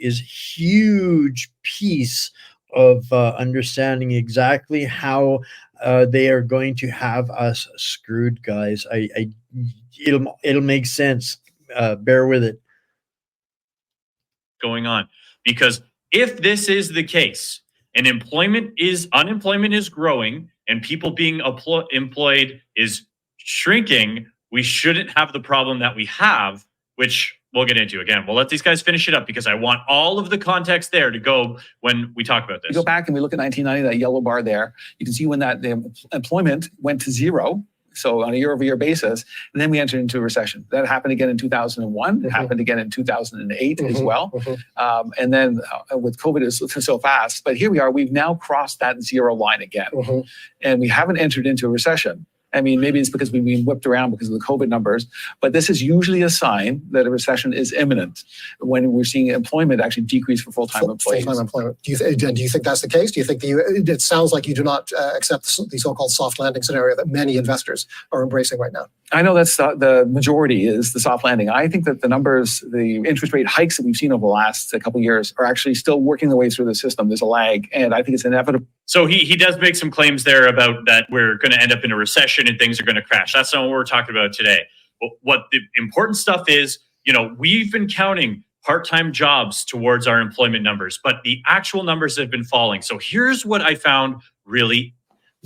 S1: huge piece of understanding exactly how they are going to have us screwed, guys. It'll make sense. Bear with it.
S8: Going on, because if this is the case and unemployment is growing and people being employed is shrinking, we shouldn't have the problem that we have, which we'll get into. Again, we'll let these guys finish it up because I want all of the context there to go when we talk about this.
S10: We go back and we look at 1990, that yellow bar there. You can see when the employment went to zero. So on a year-over-year basis, and then we entered into a recession. That happened again in 2001. It happened again in 2008 as well. And then with COVID, it's so fast. But here we are. We've now crossed that zero line again. And we haven't entered into a recession. I mean, maybe it's because we've been whipped around because of the COVID numbers, but this is usually a sign that a recession is imminent when we're seeing employment actually decrease for full-time employees.
S9: Full-time employment. Do you think that's the case? Do you think it sounds like you do not accept the so-called soft landing scenario that many investors are embracing right now?
S10: I know that's the majority is the soft landing. I think that the numbers, the interest rate hikes that we've seen over the last couple of years are actually still working their way through the system. There's a lag, and I think it's inevitable.
S8: So he does make some claims there about that we're going to end up in a recession and things are going to crash. That's not what we're talking about today. What the important stuff is, we've been counting part-time jobs towards our employment numbers, but the actual numbers have been falling. So here's what I found really.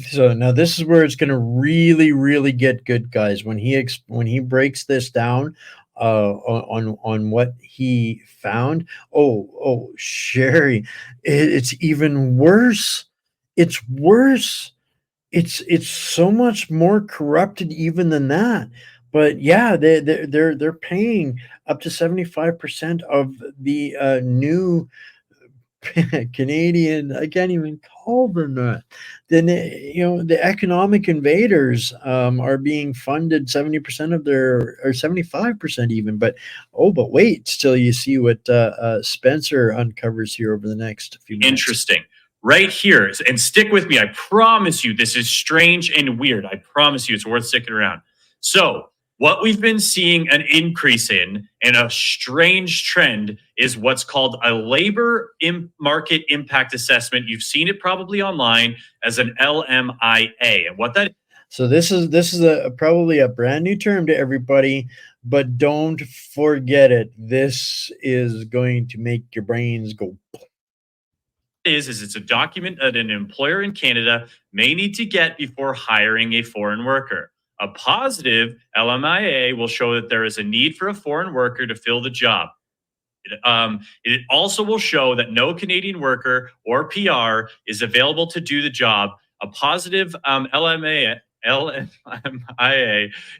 S1: So now this is where it's going to really, really get good, guys. When he breaks this down on what he found. Oh, Sherry, it's even worse. It's worse. It's so much more corrupted even than that. But yeah, they're paying up to 75% of the new Canadian. I can't even call them that. Then the economic invaders are being funded 70% of their, or 75% even. But wait till you see what Spencer uncovers here over the next few minutes.
S8: Interesting. Right here, and stick with me. I promise you, this is strange and weird. I promise you, it's worth sticking around. So, what we've been seeing an increase in, and a strange trend, is what's called a labor market impact assessment. You've seen it probably online as an LMIA, and what that.
S1: So this is probably a brand new term to everybody, but don't forget it. This is going to make your brains go.
S8: Is it's a document that an employer in Canada may need to get before hiring a foreign worker. A positive LMIA will show that there is a need for a foreign worker to fill the job. It also will show that no Canadian worker or PR is available to do the job. A positive LMIA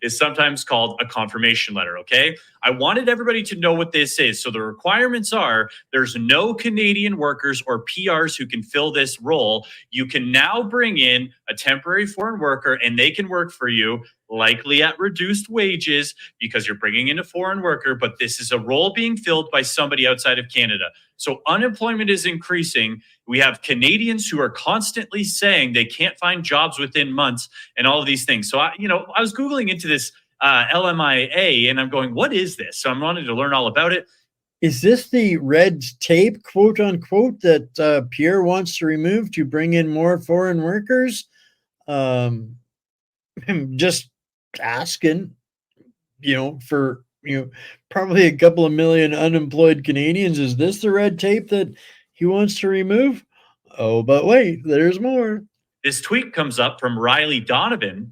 S8: is sometimes called a confirmation letter, okay? I wanted everybody to know what this is. So the requirements are there's no Canadian workers or PRs who can fill this role. You can now bring in a temporary foreign worker and they can work for you, likely at reduced wages because you're bringing in a foreign worker, but this is a role being filled by somebody outside of Canada. So unemployment is increasing. We have Canadians who are constantly saying they can't find jobs within months and all of these things. So, I was Googling into this LMIA and I'm going, what is this? So I'm wanting to learn all about it.
S1: Is this the red tape, quote unquote, that Pierre wants to remove to bring in more foreign workers? I'm just asking, for probably a couple of million unemployed Canadians. Is this the red tape that he wants to remove? Oh, but wait, there's more.
S8: This tweet comes up from Riley Donovan.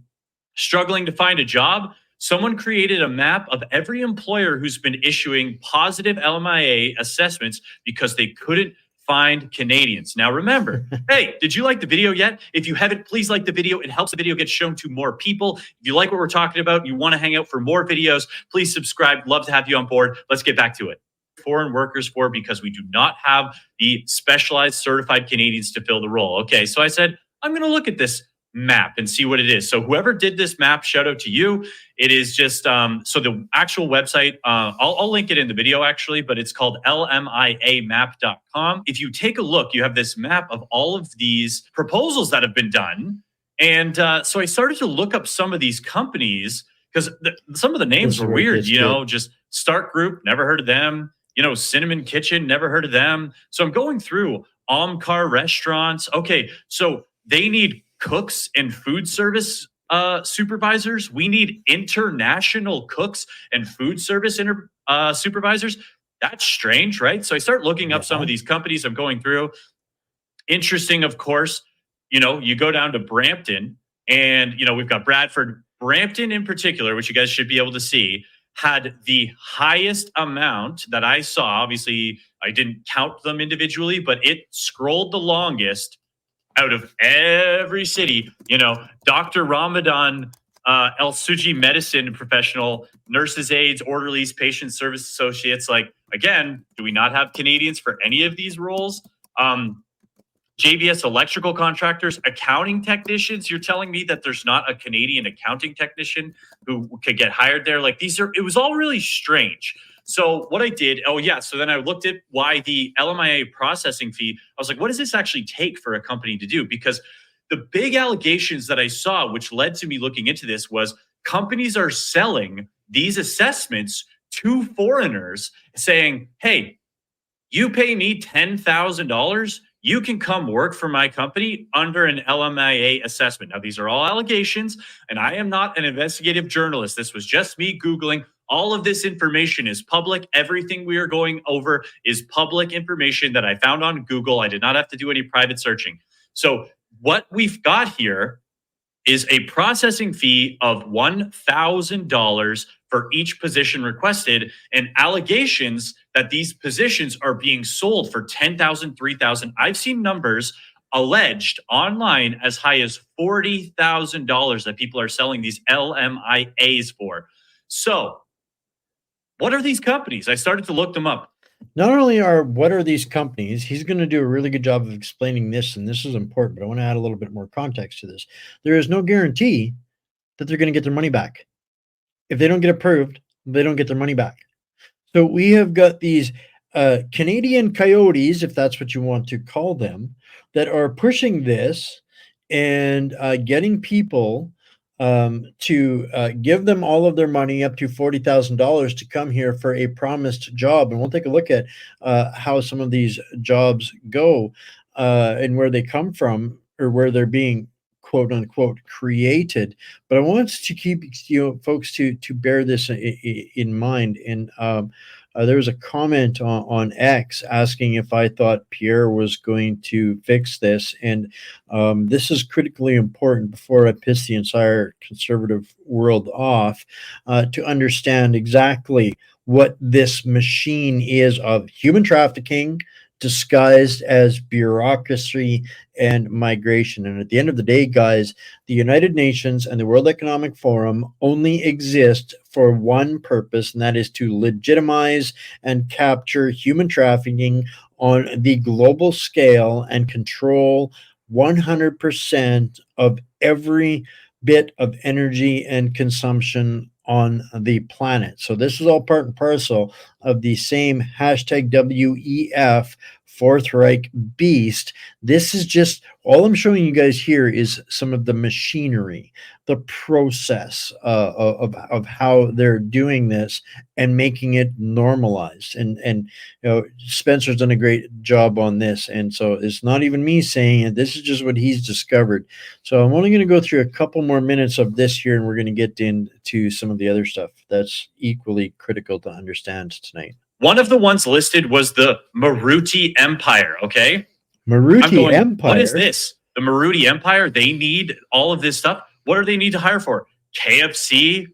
S8: Struggling to find a job? Someone created a map of every employer who's been issuing positive LMIA assessments because they couldn't find Canadians. Now remember, hey, did you like the video yet? If you haven't, please like the video. It helps the video get shown to more people. If you like what we're talking about, you want to hang out for more videos, please subscribe. Love to have you on board. Let's get back to it. Foreign workers for because we do not have the specialized certified Canadians to fill the role. Okay, so I said, I'm going to look at this map and see what it is. So whoever did this map, shout out to you. It is just, so the actual website, I'll link it in the video actually, but it's called lmiamap.com. If you take a look, you have this map of all of these proposals that have been done. And so I started to look up some of these companies because some of the names were weird, just Stark Group, never heard of them. Cinnamon Kitchen, never heard of them. So I'm going through Omcar Restaurants. Okay, so they need cooks and food service supervisors. We need international cooks and food service supervisors. That's strange, right? So I start looking up some of these companies I'm going through. Interesting, of course, you go down to Brampton and, we've got Bradford. Brampton in particular, which you guys should be able to see, had the highest amount that I saw. Obviously, I didn't count them individually, but it scrolled the longest out of every city. Dr. Ramadan El Suji medicine professional, nurses, aides, orderlies, patient service associates. Like, again, do we not have Canadians for any of these roles? JVS electrical contractors, accounting technicians. You're telling me that there's not a Canadian accounting technician who could get hired there? Like, it was all really strange. So what I did, so then I looked at why the LMIA processing fee. I was like, what does this actually take for a company to do? Because the big allegations that I saw, which led to me looking into this, was companies are selling these assessments to foreigners saying, hey, you pay me $10,000, you can come work for my company under an LMIA assessment. Now, these are all allegations, and I am not an investigative journalist. This was just me Googling. All of this information is public. Everything we are going over is public information that I found on Google. I did not have to do any private searching. So what we've got here is a processing fee of $1,000 for each position requested, and allegations that these positions are being sold for $10,000, $3,000. I've seen numbers alleged online as high as $40,000 that people are selling these LMIAs for. So what are these companies? I started to look them up.
S1: Not only what are these companies, he's going to do a really good job of explaining this, and this is important, but I want to add a little bit more context to this. There is no guarantee that they're going to get their money back. If they don't get approved, they don't get their money back. So we have got these Canadian coyotes, if that's what you want to call them, that are pushing this and getting people to give them all of their money, up to $40,000, to come here for a promised job. And we'll take a look at how some of these jobs go and where they come from, or where they're being quote unquote created. But I want to keep folks to bear this in mind. And there was a comment on X asking if I thought Pierre was going to fix this. And this is critically important before I piss the entire conservative world off, to understand exactly what this machine is of human trafficking disguised as bureaucracy and migration. And at the end of the day, guys, the United Nations and the World Economic Forum only exist for one purpose, and that is to legitimize and capture human trafficking on the global scale and control 100% of every bit of energy and consumption on the planet. So this is all part and parcel of the same hashtag WEF Fourth Reich beast. This is just all I'm showing you guys here is some of the machinery, the process of how they're doing this and making it normalized. And Spencer's done a great job on this. And so it's not even me saying it. This is just what he's discovered. So I'm only going to go through a couple more minutes of this here, and we're going to get into some of the other stuff that's equally critical to understand tonight.
S8: One of the ones listed was the Maruti Empire, okay?
S1: Maruti Empire?
S8: What is this? The Maruti Empire, they need all of this stuff. What do they need to hire for? KFC,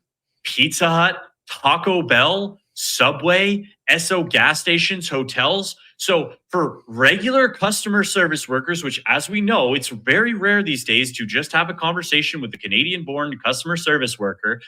S8: Pizza Hut, Taco Bell, Subway, Esso gas stations, hotels. So for regular customer service workers, which as we know, it's very rare these days to just have a conversation with a Canadian-born customer service worker,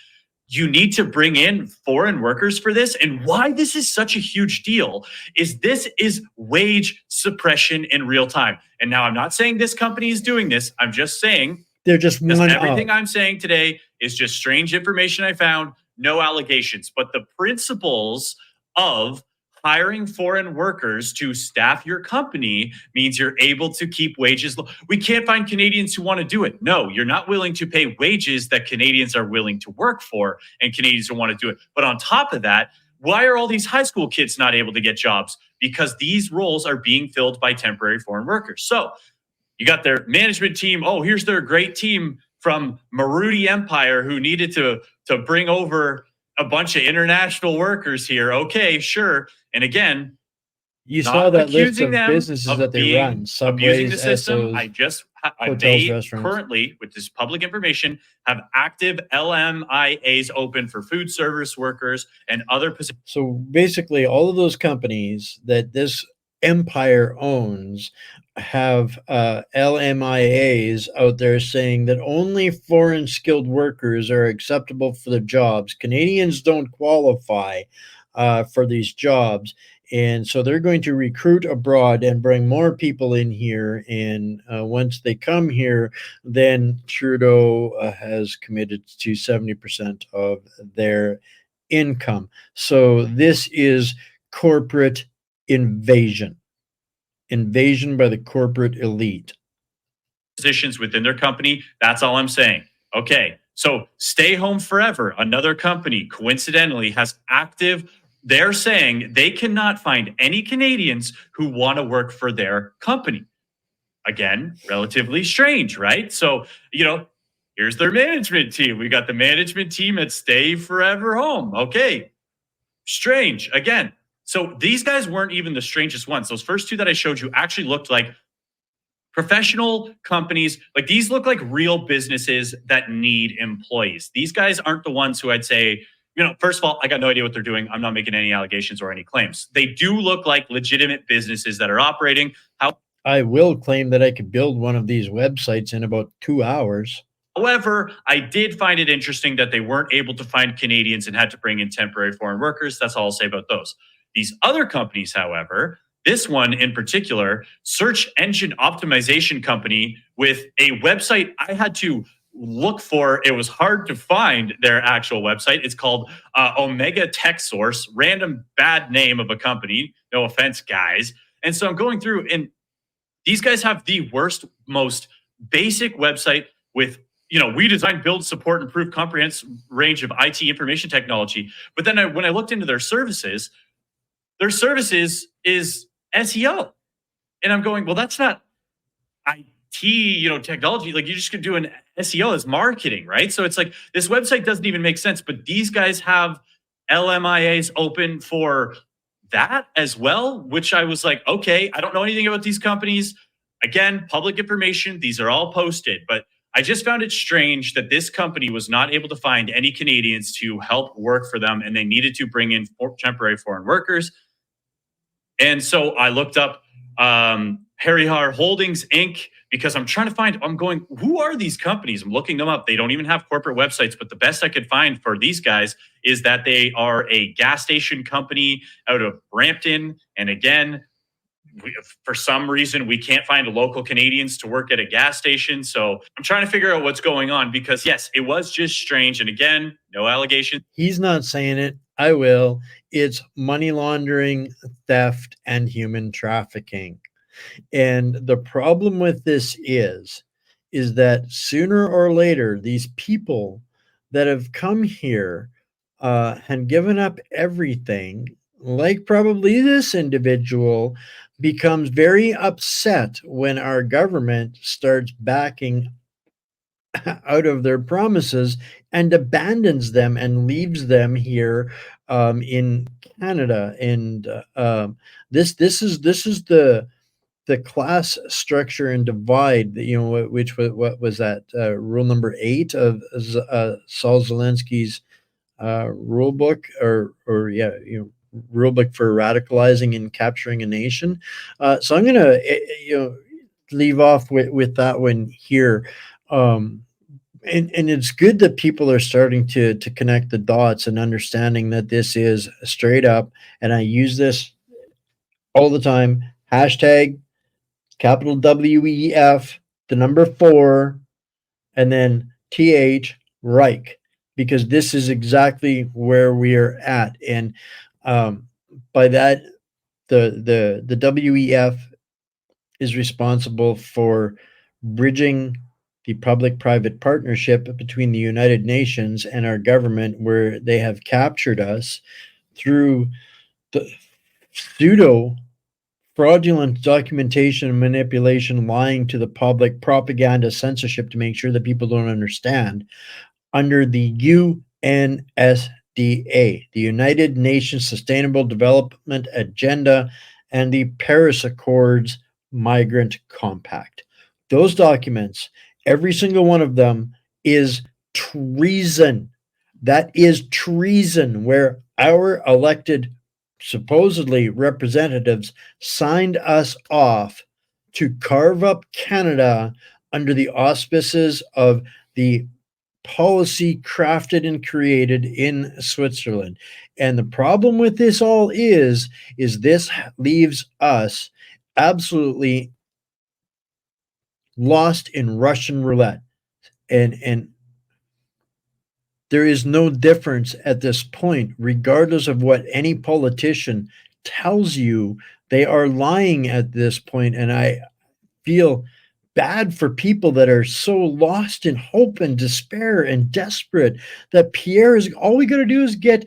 S8: you need to bring in foreign workers for this. And why this is such a huge deal is this is wage suppression in real time. And now I'm not saying this company is doing this. I'm just saying
S1: they're just one
S8: everything I'm saying today is just strange information I found, no allegations. But the principles of hiring foreign workers to staff your company means you're able to keep wages low. We can't find Canadians who want to do it. No, you're not willing to pay wages that Canadians are willing to work for and Canadians who want to do it. But on top of that, why are all these high school kids not able to get jobs? Because these roles are being filled by temporary foreign workers. So You got their management team. Oh, here's their great team from Marudi Empire who needed to bring over a bunch of international workers here. Okay, sure. And again,
S1: You
S8: not
S1: saw that list
S8: accusing
S1: of
S8: them
S1: businesses
S8: of
S1: that they
S8: being
S1: run:
S8: abusing the
S1: Subways,
S8: system.
S1: Essos,
S8: I
S1: hotels,
S8: they
S1: restaurants.
S8: currently, with this public information, have active LMIAs open for food service workers and other positions.
S1: So basically, all of those companies that this empire owns have LMIAs out there saying that only foreign skilled workers are acceptable for the jobs. Canadians don't qualify for these jobs. And so they're going to recruit abroad and bring more people in here. And once they come here, then Trudeau has committed to 70% of their income. So this is corporate invasion by the corporate elite.
S8: Positions within their company. That's all I'm saying. Okay. So Stay Home Forever, another company, coincidentally has active. They're saying they cannot find any Canadians who want to work for their company. Again, relatively strange, right? So, here's their management team. We got the management team at Stay Forever Home. Okay. Strange. Again. So these guys weren't even the strangest ones. Those first two that I showed you actually looked like professional companies. Like, these look like real businesses that need employees. These guys aren't the ones who I'd say, first of all, I got no idea what they're doing. I'm not making any allegations or any claims. They do look like legitimate businesses that are operating.
S1: I will claim that I could build one of these websites in about 2 hours.
S8: However, I did find it interesting that they weren't able to find Canadians and had to bring in temporary foreign workers. That's all I'll say about those. These other companies, however, this one in particular, search engine optimization company with a website I had to look for. It was hard to find their actual website. It's called Omega Tech Source, random bad name of a company. No offense, guys. And so I'm going through, and these guys have the worst, most basic website with, we design, build, support, improve comprehensive range of IT information technology. But then when I looked into their services is SEO. And I'm going, well, that's not IT, technology. Like, you just could do an SEO as marketing, right? So it's like, this website doesn't even make sense, but these guys have LMIAs open for that as well, which I was like, okay, I don't know anything about these companies. Again, public information, these are all posted, but I just found it strange that this company was not able to find any Canadians to help work for them, and they needed to bring in temporary foreign workers. And so I looked up Harihar Holdings Inc. because I'm trying to find, I'm going, who are these companies? I'm looking them up. They don't even have corporate websites, but the best I could find for these guys is that they are a gas station company out of Brampton. And again, for some reason, we can't find local Canadians to work at a gas station. So I'm trying to figure out what's going on because, yes, it was just strange. And again, no allegation.
S1: He's not saying it. I will. It's money laundering, theft, and human trafficking. And the problem with this is that sooner or later, these people that have come here and given up everything, like probably this individual, becomes very upset when our government starts backing out of their promises and abandons them and leaves them here in Canada. And this is the class structure and divide, which was, what was that, rule number 8 of Saul Zelensky's rule book, or rule book for radicalizing and capturing a nation. So I'm gonna leave off with that one here. And it's good that people are starting to connect the dots and understanding that this is straight up, and I use this all the time, hashtag capital WEF, the number 4, and then TH Reich, because this is exactly where we are at. And by that, the WEF is responsible for bridging the public-private partnership between the United Nations and our government, where they have captured us through the pseudo fraudulent documentation and manipulation, lying to the public, propaganda, censorship to make sure that people don't understand, under the UNSDA, the United Nations Sustainable Development Agenda, and the Paris Accords Migrant Compact. Those documents, every single one of them, is treason. That is treason, where our elected, supposedly representatives, signed us off to carve up Canada under the auspices of the policy crafted and created in Switzerland. And the problem with this all is this leaves us absolutely lost in Russian roulette. And there is no difference at this point, regardless of what any politician tells you. They are lying at this point, and I feel bad for people that are so lost in hope and despair and desperate that Pierre is, all we got to do is get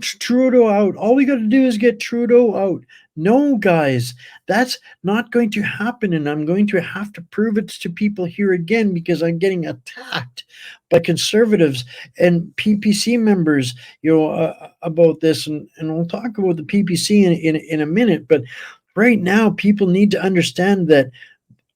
S1: Trudeau out. All we got to do is get Trudeau out. No, guys, that's not going to happen, and I'm going to have to prove it to people here again, because I'm getting attacked by conservatives and PPC members, about this, and we'll talk about the PPC in a minute. But right now, people need to understand that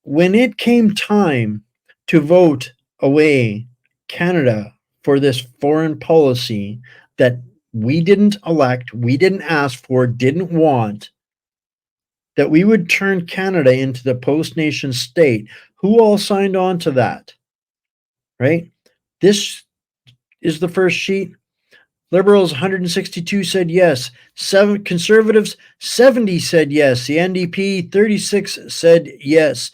S1: when it came time to vote away Canada for this foreign policy that we didn't elect, we didn't ask for, didn't want, that we would turn Canada into the post-nation state, who all signed on to that? Right? This is the first sheet. Liberals, 162 said yes. 7 conservatives, 70 said yes. The NDP, 36 said yes.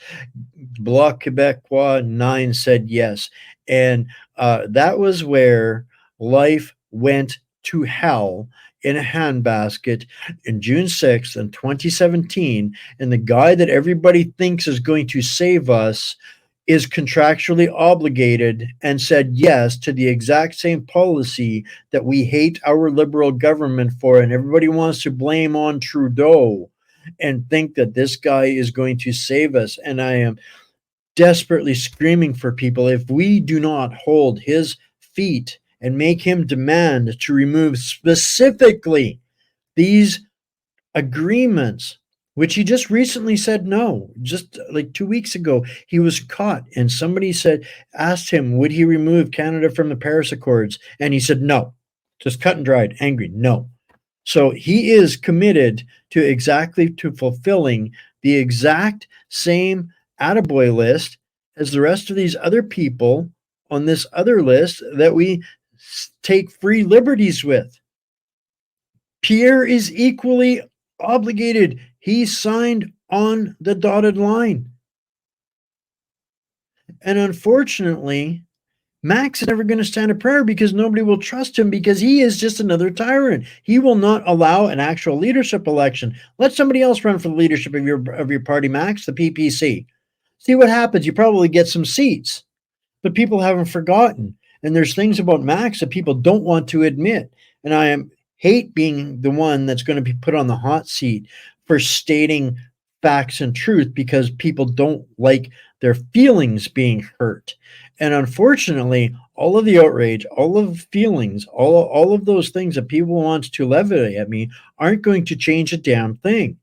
S1: Bloc Québécois, 9 said yes. And that was where life went to hell in a handbasket in June 6th in 2017. And the guy that everybody thinks is going to save us is contractually obligated and said yes to the exact same policy that we hate our liberal government for. And everybody wants to blame on Trudeau and think that this guy is going to save us. And I am desperately screaming for people, if we do not hold his feet and make him demand to remove specifically these agreements, which he just recently said no. Just like 2 weeks ago, he was caught, and somebody asked him, would he remove Canada from the Paris Accords? And he said no. Just cut and dried, angry, no. So he is committed to fulfilling the exact same attaboy list as the rest of these other people on this other list that we take free liberties with. Pierre is equally obligated. He signed on the dotted line. And unfortunately, Max is never going to stand a prayer, because nobody will trust him, because he is just another tyrant. He will not allow an actual leadership election. Let somebody else run for the leadership of your party, Max, the PPC. See what happens. You probably get some seats, but people haven't forgotten. And there's things about Max that people don't want to admit. And I hate being the one that's going to be put on the hot seat for stating facts and truth, because people don't like their feelings being hurt. And unfortunately, all of the outrage, all of the feelings, all of those things that people want to levitate at me aren't going to change a damn thing.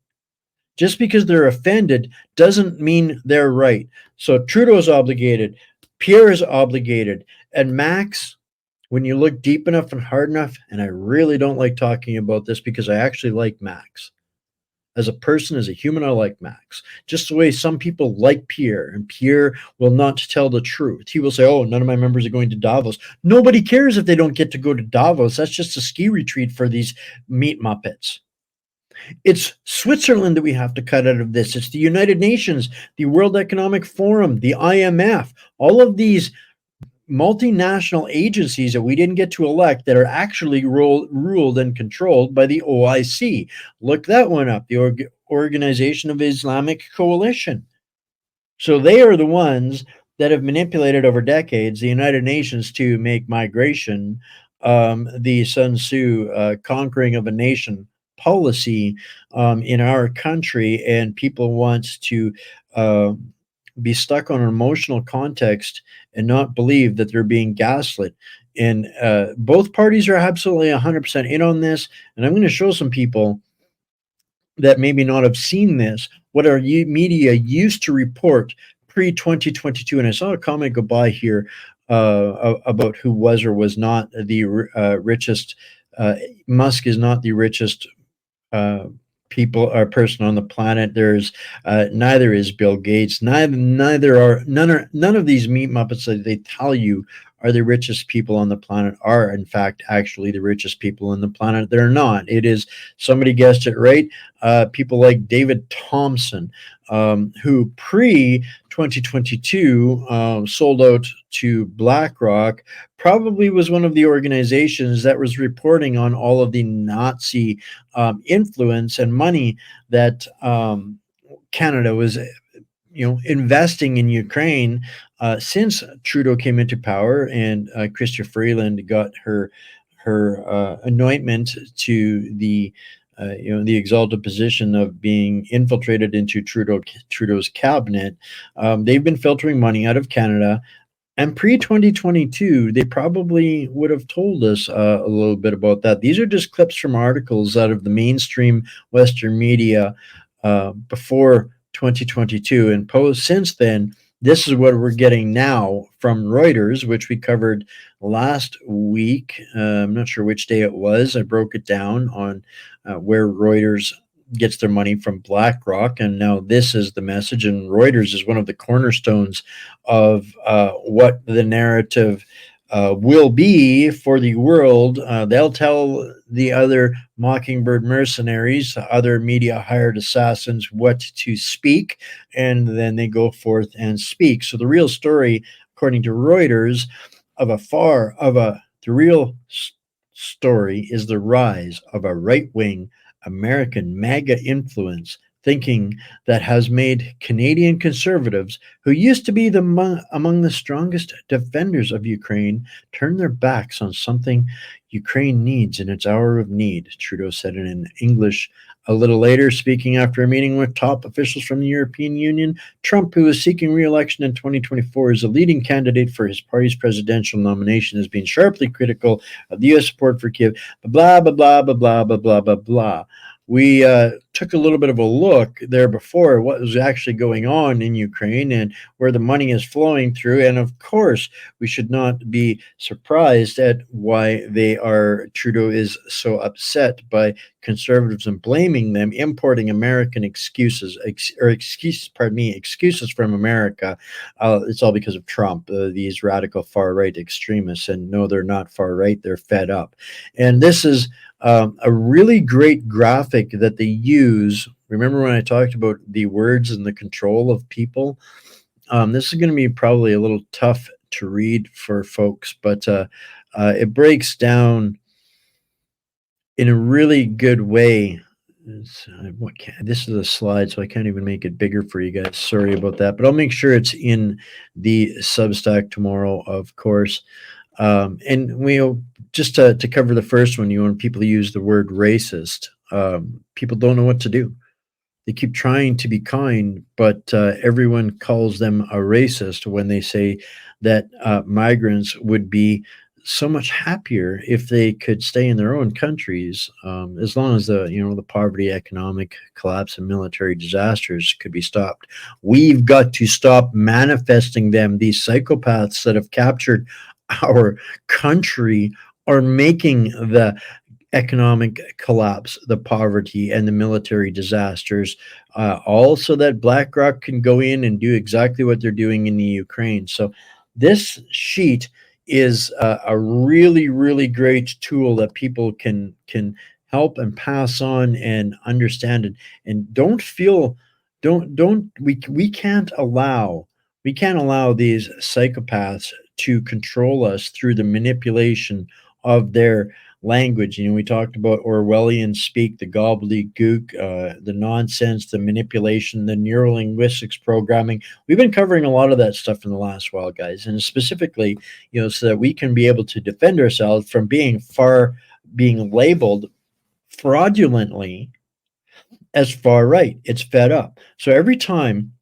S1: Just because they're offended doesn't mean they're right. So Trudeau's obligated, Pierre is obligated, and Max, when you look deep enough and hard enough, and I really don't like talking about this because I actually like Max. As a person, as a human, I like Max. Just the way some people like Pierre, and Pierre will not tell the truth. He will say, oh, none of my members are going to Davos. Nobody cares if they don't get to go to Davos. That's just a ski retreat for these meat muppets. It's Switzerland that we have to cut out of this. It's the United Nations, the World Economic Forum, the IMF, all of these multinational agencies that we didn't get to elect that are actually ruled and controlled by the OIC. Look that one up, the Organization of Islamic Coalition. So they are the ones that have manipulated over decades the United Nations to make migration the Sun Tzu conquering of a nation policy in our country, and people want to uh, be stuck on an emotional context and not believe that they're being gaslit. And both parties are absolutely 100% in on this. And I'm going to show some people that maybe not have seen this, what our media used to report pre-2022. And I saw a comment go by here about who was or was not the richest. Musk is not the richest uh, people or person on the planet. There's neither is Bill Gates. None of these meat muppets that they tell you are the richest people on the planet are in fact actually the richest people on the planet. They're not. It is, somebody guessed it right, people like David Thompson, who pre 2022 sold out to BlackRock, probably was one of the organizations that was reporting on all of the Nazi influence and money that Canada was investing in Ukraine since Trudeau came into power, and Chrystia Freeland got her anointment to the the exalted position of being infiltrated into Trudeau's cabinet. They've been filtering money out of Canada. And pre-2022, they probably would have told us a little bit about that. These are just clips from articles out of the mainstream Western media before 2022. And since then, this is what we're getting now from Reuters, which we covered last week. I'm not sure which day it was. I broke it down on where Reuters gets their money from BlackRock, and now this is the message. And Reuters is one of the cornerstones of what the narrative will be for the world. They'll tell the other Mockingbird mercenaries, other media hired assassins, what to speak, and then they go forth and speak. So the real story, according to Reuters, the real story is the rise of a right-wing American MAGA influence thinking that has made Canadian conservatives, who used to be among the strongest defenders of Ukraine, turn their backs on something Ukraine needs in its hour of need, Trudeau said in English. A little later, speaking after a meeting with top officials from the European Union, Trump, who is seeking re-election in 2024, is a leading candidate for his party's presidential nomination, has been sharply critical of the U.S. support for Kiev, blah, blah, blah, blah, blah, blah, blah, blah, blah. We took a little bit of a look there before what was actually going on in Ukraine and where the money is flowing through. And of course, we should not be surprised at why Trudeau is so upset by conservatives and blaming them, importing American excuses from America. It's all because of Trump, these radical far-right extremists. And no, they're not far-right, they're fed up. And this is a really great graphic that they use. Remember when I talked about the words and the control of people? This is going to be probably a little tough to read for folks, but it breaks down in a really good way. This is a slide, so I can't even make it bigger for you guys. Sorry about that, but I'll make sure it's in the Substack tomorrow, of course. And we'll just to cover the first one, when people use the word racist, people don't know what to do. They keep trying to be kind, but everyone calls them a racist when they say that migrants would be so much happier if they could stay in their own countries, as long as the poverty, economic collapse, and military disasters could be stopped. We've got to stop manifesting them. These psychopaths that have captured our country are making the economic collapse, the poverty, and the military disasters, all so that BlackRock can go in and do exactly what they're doing in the Ukraine. So this sheet is a really, really great tool that people can help and pass on and understand it. And we can't allow these psychopaths to control us through the manipulation of their language. We talked about Orwellian speak, the gobbledygook, the nonsense, the manipulation, the neurolinguistics programming. We've been covering a lot of that stuff in the last while, guys, and specifically, so that we can be able to defend ourselves from being labeled fraudulently as far right. It's fed up. So every time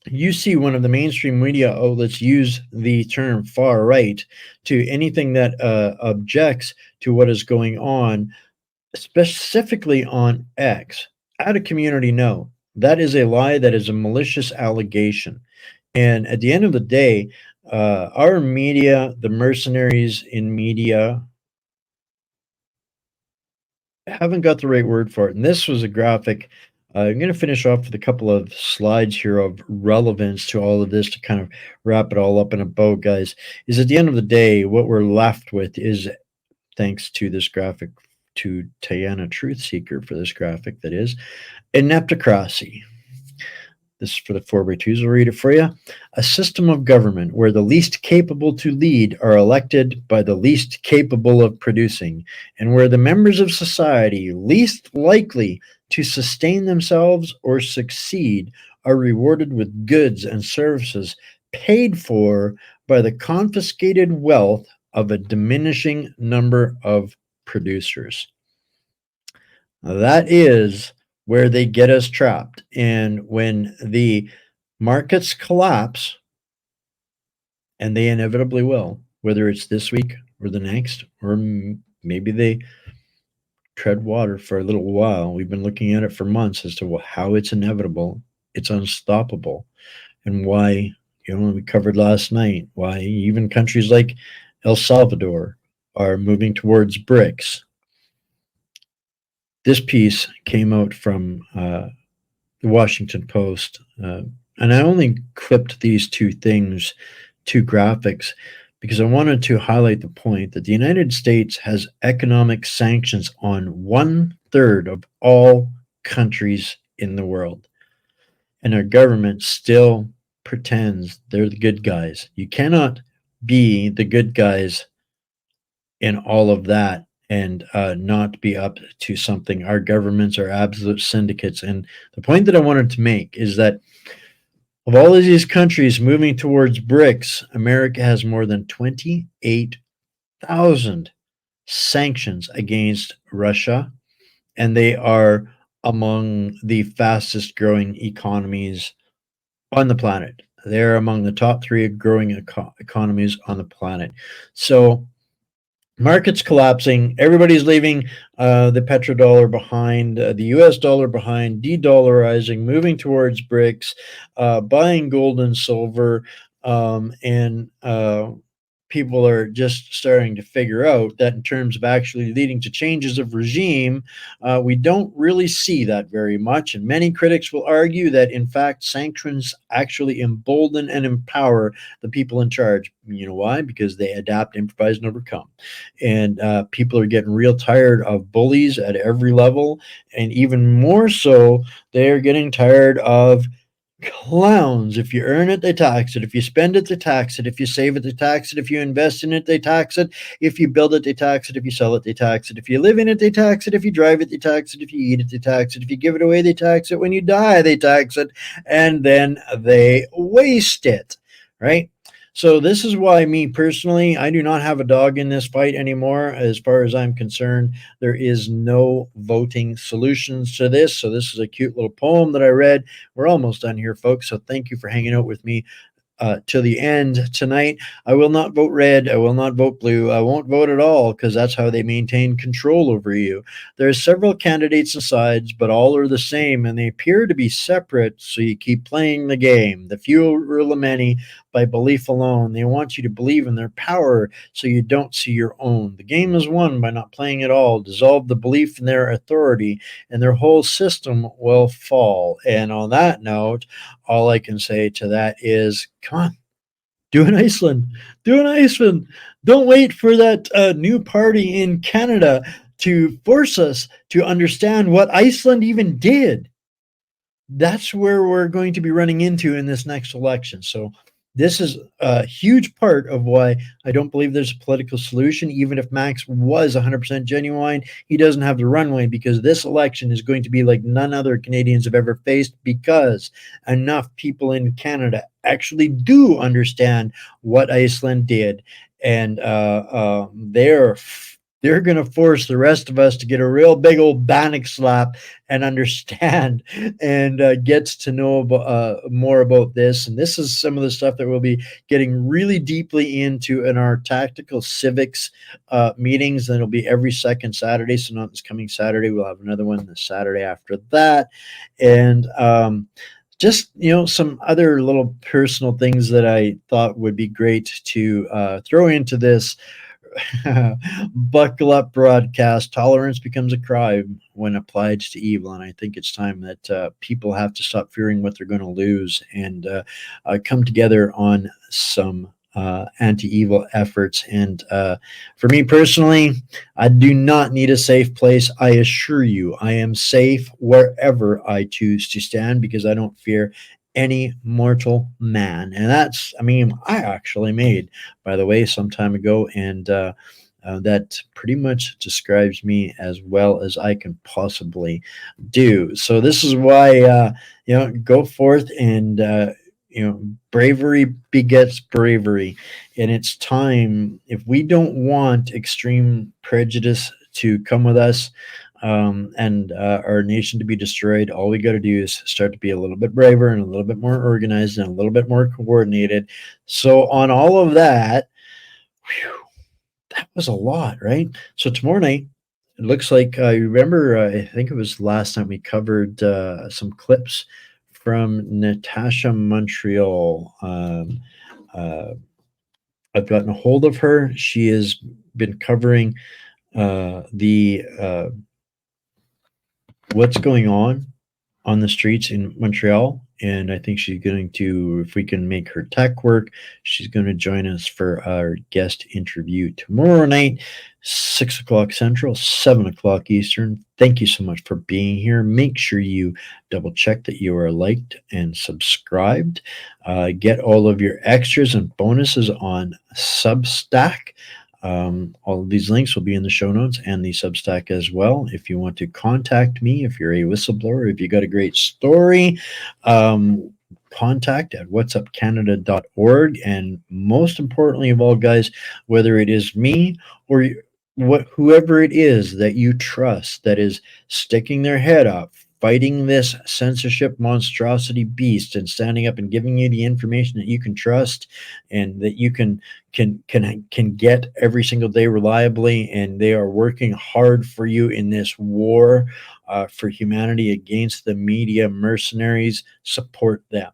S1: you see one of the mainstream media outlets use the term far right to anything that objects to what is going on, specifically on X, add a community note. That is a lie. That is a malicious allegation. And at the end of the day, our media, the mercenaries in media, haven't got the right word for it. And this was a graphic. I'm going to finish off with a couple of slides here of relevance to all of this to kind of wrap it all up in a bow, guys. Is at the end of the day, what we're left with is, thanks to this graphic, to Tayana Truth Seeker for this graphic, that is, ineptocracy. This is for the 4x2s. I'll read it for you. A system of government where the least capable to lead are elected by the least capable of producing, and where the members of society least likely to sustain themselves or succeed are rewarded with goods and services paid for by the confiscated wealth of a diminishing number of producers. Now, that is where they get us trapped. And when the markets collapse, and they inevitably will, whether it's this week or the next, or maybe they tread water for a little while. We've been looking at it for months as to how it's inevitable, it's unstoppable, and why, we covered last night, why even countries like El Salvador are moving towards BRICS. This piece came out from the Washington Post, and I only clipped these two graphics, because I wanted to highlight the point that the United States has economic sanctions on 1/3 of all countries in the world, and our government still pretends they're the good guys. You cannot be the good guys in all of that and not be up to something. Our governments are absolute syndicates. And the point that I wanted to make is that of all of these countries moving towards BRICS, America has more than 28,000 sanctions against Russia, and they are among the fastest growing economies on the planet. They're among the top 3 growing economies on the planet. So markets collapsing, everybody's leaving the petrodollar behind, the US dollar behind, de-dollarizing, moving towards BRICS, buying gold and silver, and people are just starting to figure out that in terms of actually leading to changes of regime, we don't really see that very much. And many critics will argue that, in fact, sanctions actually embolden and empower the people in charge. You know why? Because they adapt, improvise, and overcome. And people are getting real tired of bullies at every level. And even more so, they're getting tired of clowns. If you earn it, they tax it. If you spend it, they tax it. If you save it, they tax it. If you invest in it, they tax it. If you build it, they tax it. If you sell it, they tax it. If you live in it, they tax it. If you drive it, they tax it. If you eat it, they tax it. If you give it away, they tax it. When you die, they tax it. And then they waste it, right? So this is why, me personally, I do not have a dog in this fight anymore. As far as I'm concerned, there is no voting solutions to this. So this is a cute little poem that I read. We're almost done here, folks. So thank you for hanging out with me to the end tonight. I will not vote red. I will not vote blue. I won't vote at all, because that's how they maintain control over you. There are several candidates and sides, but all are the same, and they appear to be separate, so you keep playing the game. The few rule the many by belief alone. They want you to believe in their power so you don't see your own. The game is won by not playing at all. Dissolve the belief in their authority, and their whole system will fall. And on that note, all I can say to that is, come on, do an Iceland. Do an Iceland. Don't wait for that new party in Canada to force us to understand what Iceland even did. That's where we're going to be running into in this next election. So this is a huge part of why I don't believe there's a political solution. Even if Max was 100% genuine, he doesn't have the runway, because this election is going to be like none other Canadians have ever faced, because enough people in Canada actually do understand what Iceland did. And they're they're going to force the rest of us to get a real big old bannock slap and understand and gets to know more about this. And this is some of the stuff that we'll be getting really deeply into in our tactical civics meetings. And it'll be every second Saturday. So not this coming Saturday, we'll have another one the Saturday after that. And just, some other little personal things that I thought would be great to throw into this buckle up broadcast. Tolerance becomes a crime when applied to evil, and I think it's time that people have to stop fearing what they're going to lose and come together on some anti-evil efforts. And for me personally, I do not need a safe place. I assure you, I am safe wherever I choose to stand because I don't fear any mortal man. And that's a meme I actually made, by the way, some time ago. And that pretty much describes me as well as I can possibly do. So this is why, go forth and, bravery begets bravery. And it's time, if we don't want extreme prejudice to come with us, and our nation to be destroyed, all we got to do is start to be a little bit braver and a little bit more organized and a little bit more coordinated. So on all of that, that was a lot, right? So tomorrow night, it looks like I remember, I think it was last time we covered some clips from Natasha Montreal. I've gotten a hold of her. She has been covering the what's going on the streets in Montreal. And I think she's going to, if we can make her tech work, she's going to join us for our guest interview tomorrow night, 6 o'clock Central, 7 o'clock Eastern. Thank you so much for being here. Make sure you double check that you are liked and subscribed. Get all of your extras and bonuses on Substack. All of these links will be in the show notes and the Substack as well. If you want to contact me, if you're a whistleblower, if you got a great story, contact at whatsupcanada.org. And most importantly of all, guys, whether it is me or whoever it is that you trust that is sticking their head up, fighting this censorship monstrosity beast and standing up and giving you the information that you can trust and that you can get every single day reliably, and they are working hard for you in this war for humanity against the media mercenaries. Support them.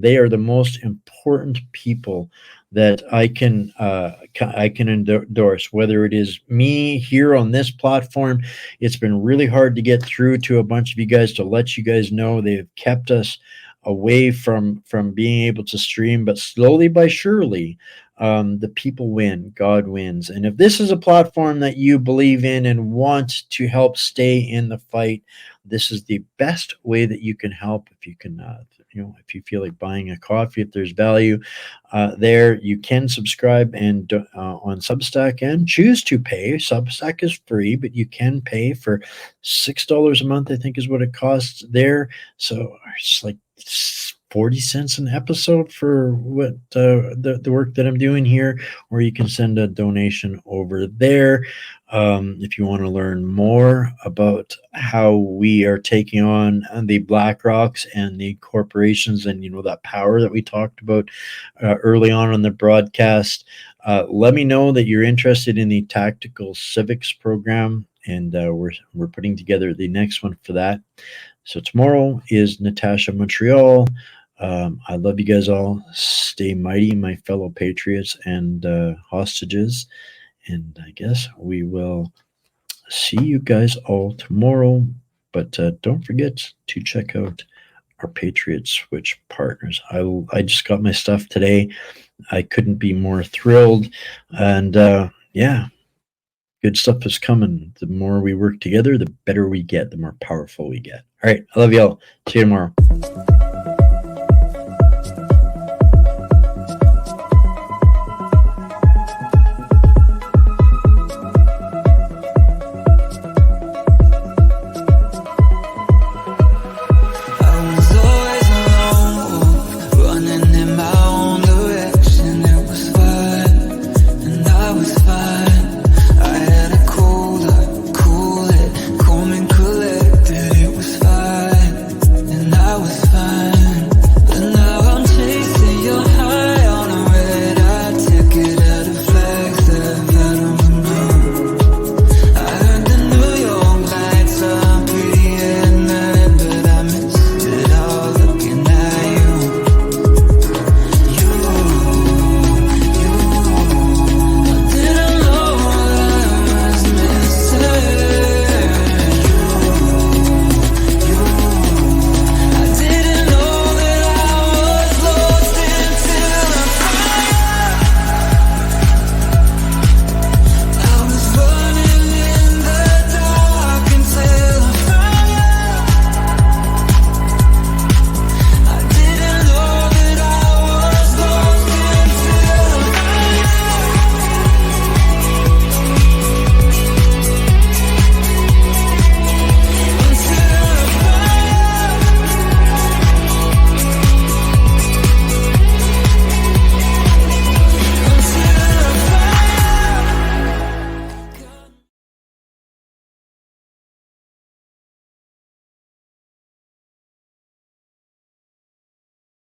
S1: They are the most important people that I can endorse. Whether it is me here on this platform, it's been really hard to get through to a bunch of you guys to let you guys know they've kept us away from being able to stream, but slowly but surely, the people win. God wins. And if this is a platform that you believe in and want to help stay in the fight, this is the best way that you can help. If you can, if you feel like buying a coffee, if there's value there, you can subscribe and on Substack and choose to pay. Substack is free, but you can pay for $6 a month, I think is what it costs there. So it's like 40 cents an episode for what the work that I'm doing here, or you can send a donation over there. If you want to learn more about how we are taking on the BlackRocks and the corporations and, that power that we talked about early on the broadcast, let me know that you're interested in the Tactical Civics program, and we're putting together the next one for that. So tomorrow is Natasha Montreal. I love you guys all. Stay mighty, my fellow patriots and hostages. And I guess we will see you guys all tomorrow. But don't forget to check out our Patriot Switch partners. I just got my stuff today. I couldn't be more thrilled. And yeah, good stuff is coming. The more we work together, the better we get, the more powerful we get. All right. I love y'all. See you tomorrow.